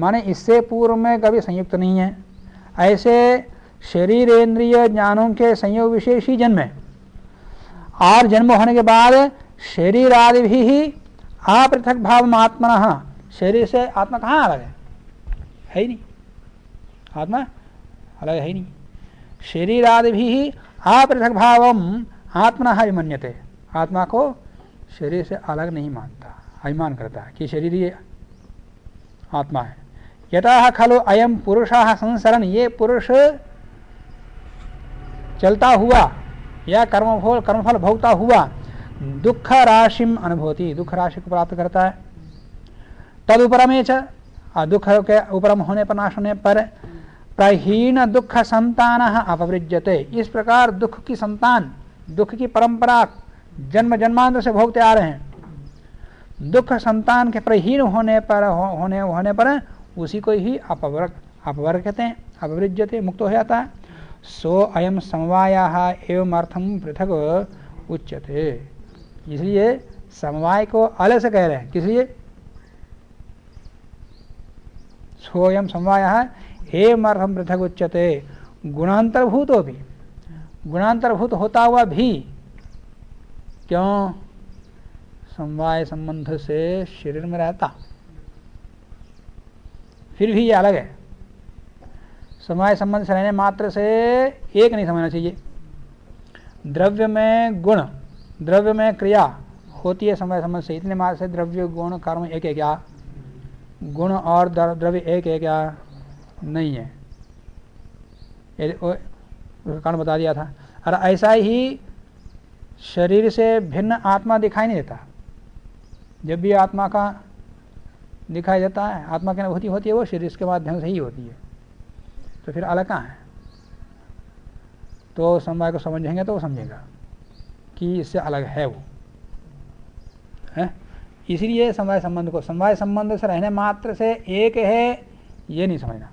माने इससे पूर्व में कभी संयुक्त नहीं है, ऐसे शरीरेन्द्रिय ज्ञानों के संयोग विशेष ही जन्म है। और जन्म होने के बाद शरीर आदि भी अपृथक भाव आत्मनः, शरीर से आत्मा कहाँ अलग है ही नहीं। आत्मा अलग है ही नहीं। शरीरादि भी अपृथक भावम आत्मना विमन्यते, आत्मा को शरीर से अलग नहीं मानता, अभिमान करता है कि शरीर ये आत्मा है। यतः खलु अयम पुरुषः संसरन्, ये पुरुष चलता हुआ या कर्मफल भोगता हुआ दुख राशिम अनुभवती, दुख राशि को प्राप्त करता है। तद उपरमे च, दुख के उपरम होने पर, नाश होने पर, प्रहीन दुख संतान अपवृज्यते, इस प्रकार दुख की संतान, दुख की परंपरा जन्म जन्मांतर से भोगते आ रहे हैं, दुख संतान के प्रहीन होने पर उसी को ही अपवर्ग कहते हैं, अपवृज्यते, मुक्त हो जाता है। सो अयम समवायः एवं अर्थम पृथक उच्यते, इसलिए समवाय को अलग से कह रहे हैं। किसलिए? सोयम समवायः एवं अर्थम पृथक उच्यते, गुणांतरभूत हो भी, गुणांतरभूत होता हुआ भी, क्यों? समवाय संबंध से शरीर में रहता, फिर भी ये अलग है। समवाय संबंध से रहने मात्र से एक नहीं समझना चाहिए। द्रव्य में गुण, द्रव्य में क्रिया होती है समवाय संबंध से, इतने मात्र से द्रव्य गुण कर्म एक है क्या? गुण और द्रव्य एक है क्या? नहीं है, कारण बता दिया था। और ऐसा ही शरीर से भिन्न आत्मा दिखाई नहीं देता। जब भी आत्मा का दिखाई देता है, आत्मा की अनुभूति होती है, वो शरीर के माध्यम से ही होती है, तो फिर अलग कहाँ है? तो समवाय को समझेंगे तो वो समझेगा कि इससे अलग है वो है। इसलिए समवाय संबंध को, समवाय संबंध से रहने मात्र से एक है ये नहीं समझना।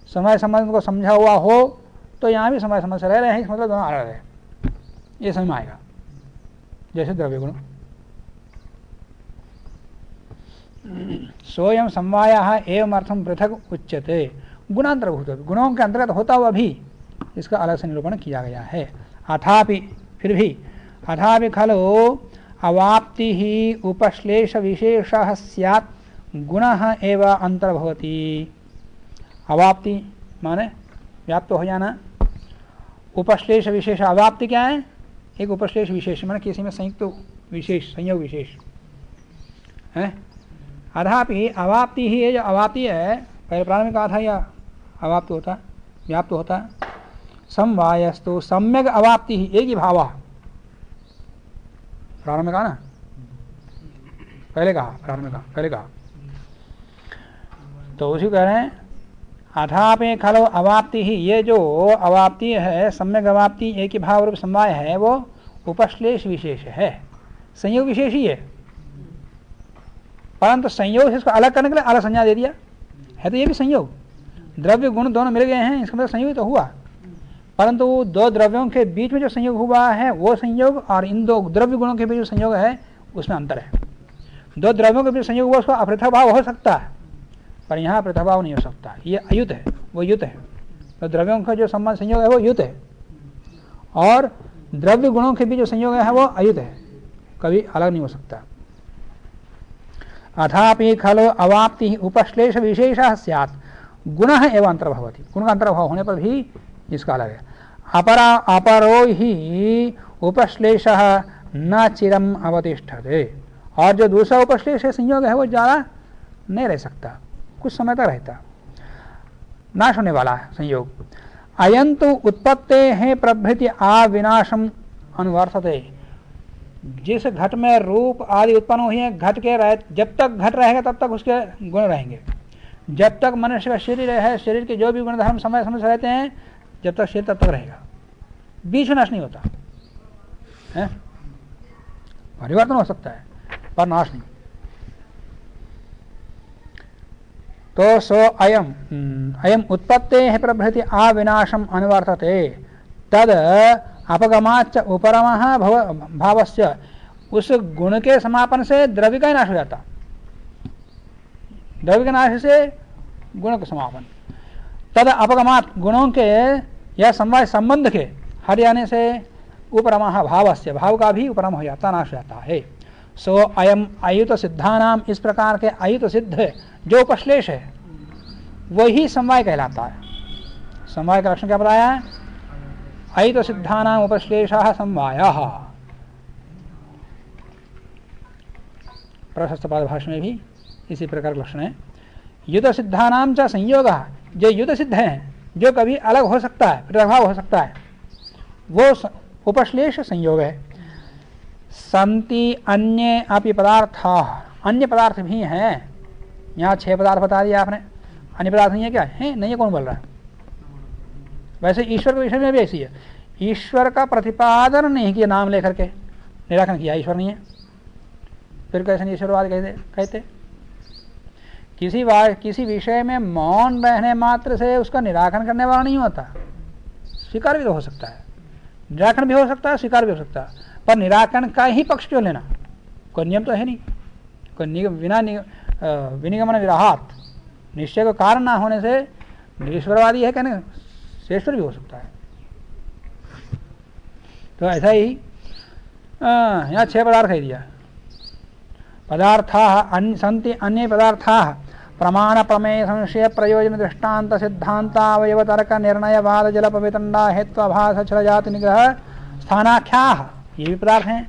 समवाय संबंध को समझा हुआ हो तो यहाँ भी समवाय संबंध से रह रहे हैं, मतलब दोनों अलग है, ये समझ में आएगा। जैसे द्रव्य गुण, सोयम समवायः एवं अर्थम पृथक उच्यते, गुणांतरभूत, गुणों के अंतर्गत होता हुआ भी इसका अलग से निरूपण किया गया है। अथापि, फिर भी, अथापि खलु अवाप्ति ही उपश्लेष विशेषः स्यात् गुणः एव अंतर्भवति। अवाप्ति माने व्याप्त हो जाना, उपश्लेष विशेष, अवाप्ति क्या है? एक उपश्लेष विशेष माने किसी में संयुक्त विशेष, संयोग विशेष है। अथापि अवाप्ति ही, ये जो अवाप्ति है, पहले प्रारंभ में कहा था या अवाप्त होता, व्याप्त होता। समवायस्तु सम्यक अवाप्ति ही, एक ही भाव, प्रारंभ में कहा ना, पहले कहा, प्रारंभ में कहा, पहले कहा, तो उसी कह रहे हैं। अथापि खलो अवाप्ति ही, ये जो अवाप्ति है, सम्यक अवाप्ति एक ही भाव रूप समवाय है, वो उपश्लेष विशेष है, संयोग विशेष ही है, परंतु संयोग से इसको अलग करने के लिए अलग संज्ञा दे दिया है। तो ये भी संयोग, द्रव्य गुण दोनों मिल गए हैं, इसका मतलब संयोग तो हुआ, परंतु दो द्रव्यों के बीच में जो संयोग हुआ है वो संयोग, और इन दो द्रव्य गुणों के बीच जो संयोग है उसमें अंतर है। दो द्रव्यों के बीच संयोग हुआ, उसका अपृथक भाव हो सकता है, पर यहाँ अपृथक भाव नहीं हो सकता, ये अयुत है, वो युत है। तो द्रव्यों का जो संबंध संयोग है वो युत है, और द्रव्य गुणों के बीच जो संयोग है वो अयुत है, कभी अलग नहीं हो सकता। अथापि खलो अवाप्ति उपश्लेष विशेषः स्यात् गुणः एव अंतर्भवति, गुण का अंतर्भाव होने पर भी इसका अलग है। अपरो ही उपश्लेषः न चिरम अवतिष्ठते, और जो दूसरा उपश्लेष है, संयोग है, वो ज़्यादा नहीं रह सकता, कुछ समय तक रहता, नाश होने वाला है संयोग। अयंतु उत्पत्तेः प्रभृति अविनाशम अनुवर्तते, जिस घट में रूप आदि उत्पन्न हुई है, घट के रहे, जब तक घट रहेगा तब तक उसके गुण रहेंगे। जब तक मनुष्य का शरीर है, शरीर के जो भी गुण धर्म समय समय से रहते हैं, जब तक शरीर तब तक रहेगा, बीच में नाश नहीं होता है। परिवर्तन हो सकता है पर नाश नहीं। तो सो अयम उत्पत्तेः प्रभृति अविनाशम अनुवर्तते तद अपगमाच्च उपरमः भावस्य, उस गुण के समापन से द्रव्य का नाश हो जाता, द्रव्य के नाश से गुण का समापन। तद अपगमात, गुणों के या समवाय संबंध के हट जाने से उपरमः भावस्य, भाव का भी उपरम हो जाता, नाश हो जाता है। सो अयम अयुत सिद्धानाम, इस प्रकार के अयुत सिद्ध जो उपश्लेष है वही समवाय कहलाता है। समवाय का लक्षण क्या बताया? अयित सिद्धानाम उपश्लेषः समवायः। प्रशस्त पादभाष्य में भी इसी प्रकार लक्षण है। युत सिद्धानाम च संयोगः, जो युत सिद्ध हैं, जो कभी अलग हो सकता है, प्रभाव हो सकता है, वो उपश्लेष संयोग है। संति अन्य अपि पदार्थाः, अन्य पदार्थ भी हैं। यहाँ 6 पदार्थ बता दिया आपने, अन्य पदार्थ नहीं है क्या है? नहीं है, कौन बोल रहा है? वैसे ईश्वर के विषय में भी ऐसी है, ईश्वर का प्रतिपादन नहीं किया, नाम लेकर के निराकरण किया, ईश्वर नहीं है, फिर कैसे ईश्वरवाद कहते? किसी विषय में मौन रहने मात्र से उसका निराकरण करने वाला नहीं होता। स्वीकार भी तो हो सकता है, निराकरण भी हो सकता है, स्वीकार भी हो सकता है, पर निराकरण का ही पक्ष क्यों लेना? कोई नियम तो है नहीं, कोई बिना विनिगमन विराहात, निश्चय को कारण ना होने से ईश्वरवादी है कहने, शेष्वर भी हो सकता है। तो ऐसा ही यहाँ 6 पदार्थ कह दिया। पदार्थाः सन्ति अन्ये पदार्थाः प्रमाण प्रमेय संशय प्रयोजन दृष्टांत सिद्धांत अवयव तर्क निर्णय वाद जल पवितंडा हेत्वाभास छल जाति निग्रह स्थानाख्याः, ये भी पदार्थ हैं।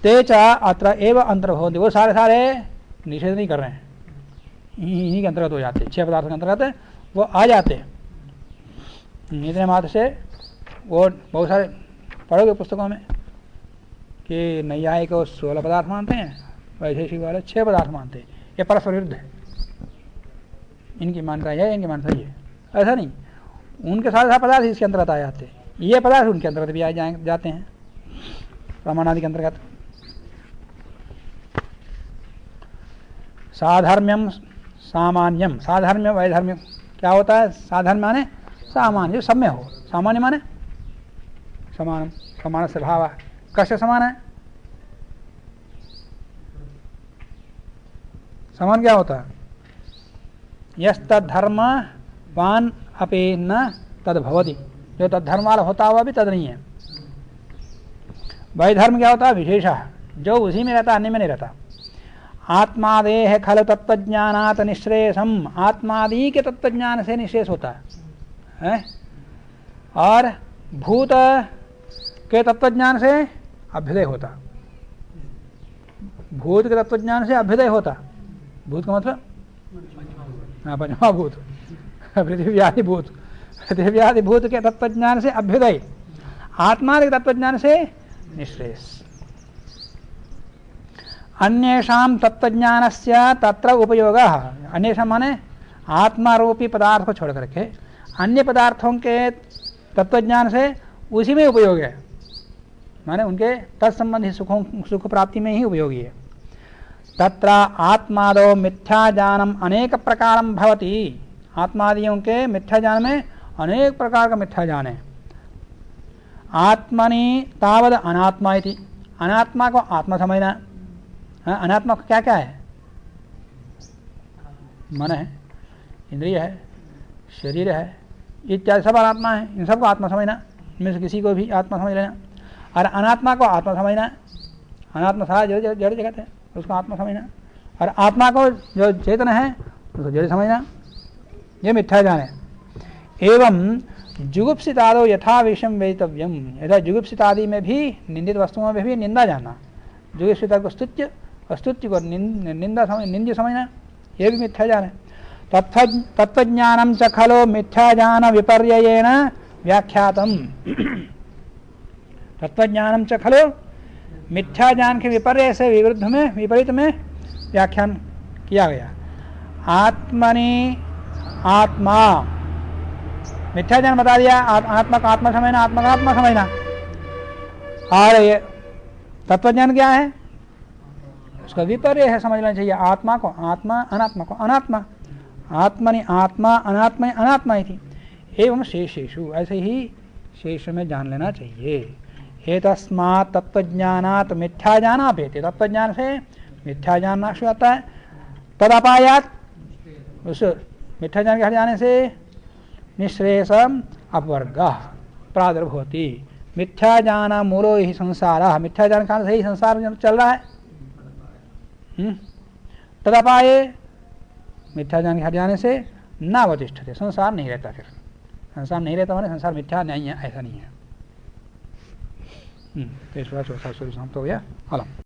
ते च अत्र एव अंतर्भवन्ति, वो सारे निषेध नहीं कर रहे हैं, इन्हीं के अंतर्गत हो जाते, 6 पदार्थ के अंतर्गत वो आ जाते। इतने मात्र से वो बहुत सारे पढ़ोगे पुस्तकों में कि नैयायिक को 16 पदार्थ मानते हैं, वैशेषिक वाले 6 पदार्थ मानते हैं। ये परस्पर विरुद्ध है, इनकी मान्यता है, इनकी मान्यता ये, ऐसा नहीं। उनके सारे पदार्थ इसके अंतर्गत आ जाते हैं, ये पदार्थ उनके अंतर्गत भी आ जाते हैं, प्रमाणादि के अंतर्गत। साधर्म्यम सामान्यम, साधर्म्य वैधर्म्य क्या होता है? साधर्म्य माने सामान्य, जो सब में हो। सामान्य माने समान, समान से भाव, कैसे समान है? समान क्या होता है? यस्तद्धर्मवान अपि न तद्भवति, जो तद्धर्म वाला होता हुआ भी तद नहीं है। वैधर्म क्या होता है? विशेषः, जो उसी में रहता, अन्य में नहीं रहता। आत्मादेह खल तत्वज्ञानात् निःश्रेयसम, आत्मादि के तत्वज्ञान से निःश्रेयस होता है। और भूत के तत्वज्ञान से अभ्युदय होता, भूत के तत्वज्ञान से अभ्युदय होता। भूत का मतलब हाँ, पंचमा भूत, पृथ्वी आदि भूत, पृथ्वी आदि भूत के तत्वज्ञान से अभ्युदय, आत्मा के तत्वज्ञान से निःश्रेयस। अन्येषां तत्वज्ञानस्य तत्र उपयोगः, अन्येषां माने आत्मा रूपी पदार्थ को छोड़ करके अन्य पदार्थों के तत्वज्ञान से उसी में उपयोग है, माने उनके तत्संबंधी सुख प्राप्ति में ही उपयोगी है। तत्र आत्मादो मिथ्याज्ञानम अनेक प्रकारम भवति, आत्मादियों के मिथ्याज्ञान में अनेक प्रकार का मिथ्याज्ञान है। आत्मनि तावद अनात्मा इति, अनात्मा को आत्मा समझना। अनात्मा को क्या क्या है? मन है, इंद्रिय है, शरीर है, इत्यादि सब अनात्मा है, इन सबको आत्मा समझना। इनमें से किसी को भी आत्मा समझ लेना, और अनात्मा को आत्मा समझना। अनात्मा सारा जड़ जगत है, उसको आत्मा समझना, और आत्मा को जो चेतन है उसको जड़ समझना। ये मिथ्या ज्ञान है। एवं जुगुप्सित आदो यथा विषम वेतव्यम, यथा जुगुप्सित आदि में भी, निंदित वस्तुओं में भी निंदा जानना। जुगुप्सित को स्तुत्य और स्तुत्य को निंद्य समझना, ये भी मिथ्या ज्ञान है। तत्वज्ञानम च खलो मिथ्या ज्ञान विपर्ययेन व्याख्यातम, तत्वज्ञानम च खलो मिथ्या ज्ञान के विपर्य से विपरीत में व्याख्यान किया गया। आत्मनि आत्मा, मिथ्या ज्ञान बता दिया, आत्मा का आत्मा समझना, आत्मा का आत्मा समझना। और ये तत्वज्ञान क्या है? उसका विपर्य है, समझना चाहिए। आत्मा को आत्मा, अनात्मा को अनात्मा। आत्मनि आत्मा, अनात्मा अनात्मा थी। एवं शेषेषु, ऐसे ही शेष में जान लेना चाहिए। एतस्मात् तत्वज्ञानात् मिथ्या ज्ञानापेति, तत्वज्ञान से मिथ्या ज्ञान नाश होता है। तदपायात, उस मिथ्या ज्ञान के हट जाने से निःश्रेयसम अपवर्गः प्रादुर्भवति। मिथ्या ज्ञान मूलो ही संसारः, मिथ्या ज्ञान कारण से ही संसार चल रहा है। तदपाये, मिथ्या ज्ञान के हट जाने से नावतिष्ठते, संसार नहीं रहता फिर, संसार नहीं रहता माने संसार मिथ्या नहीं है, ऐसा नहीं है। तो इस बार चौथा सूर्य समाप्त हो गया। अलम।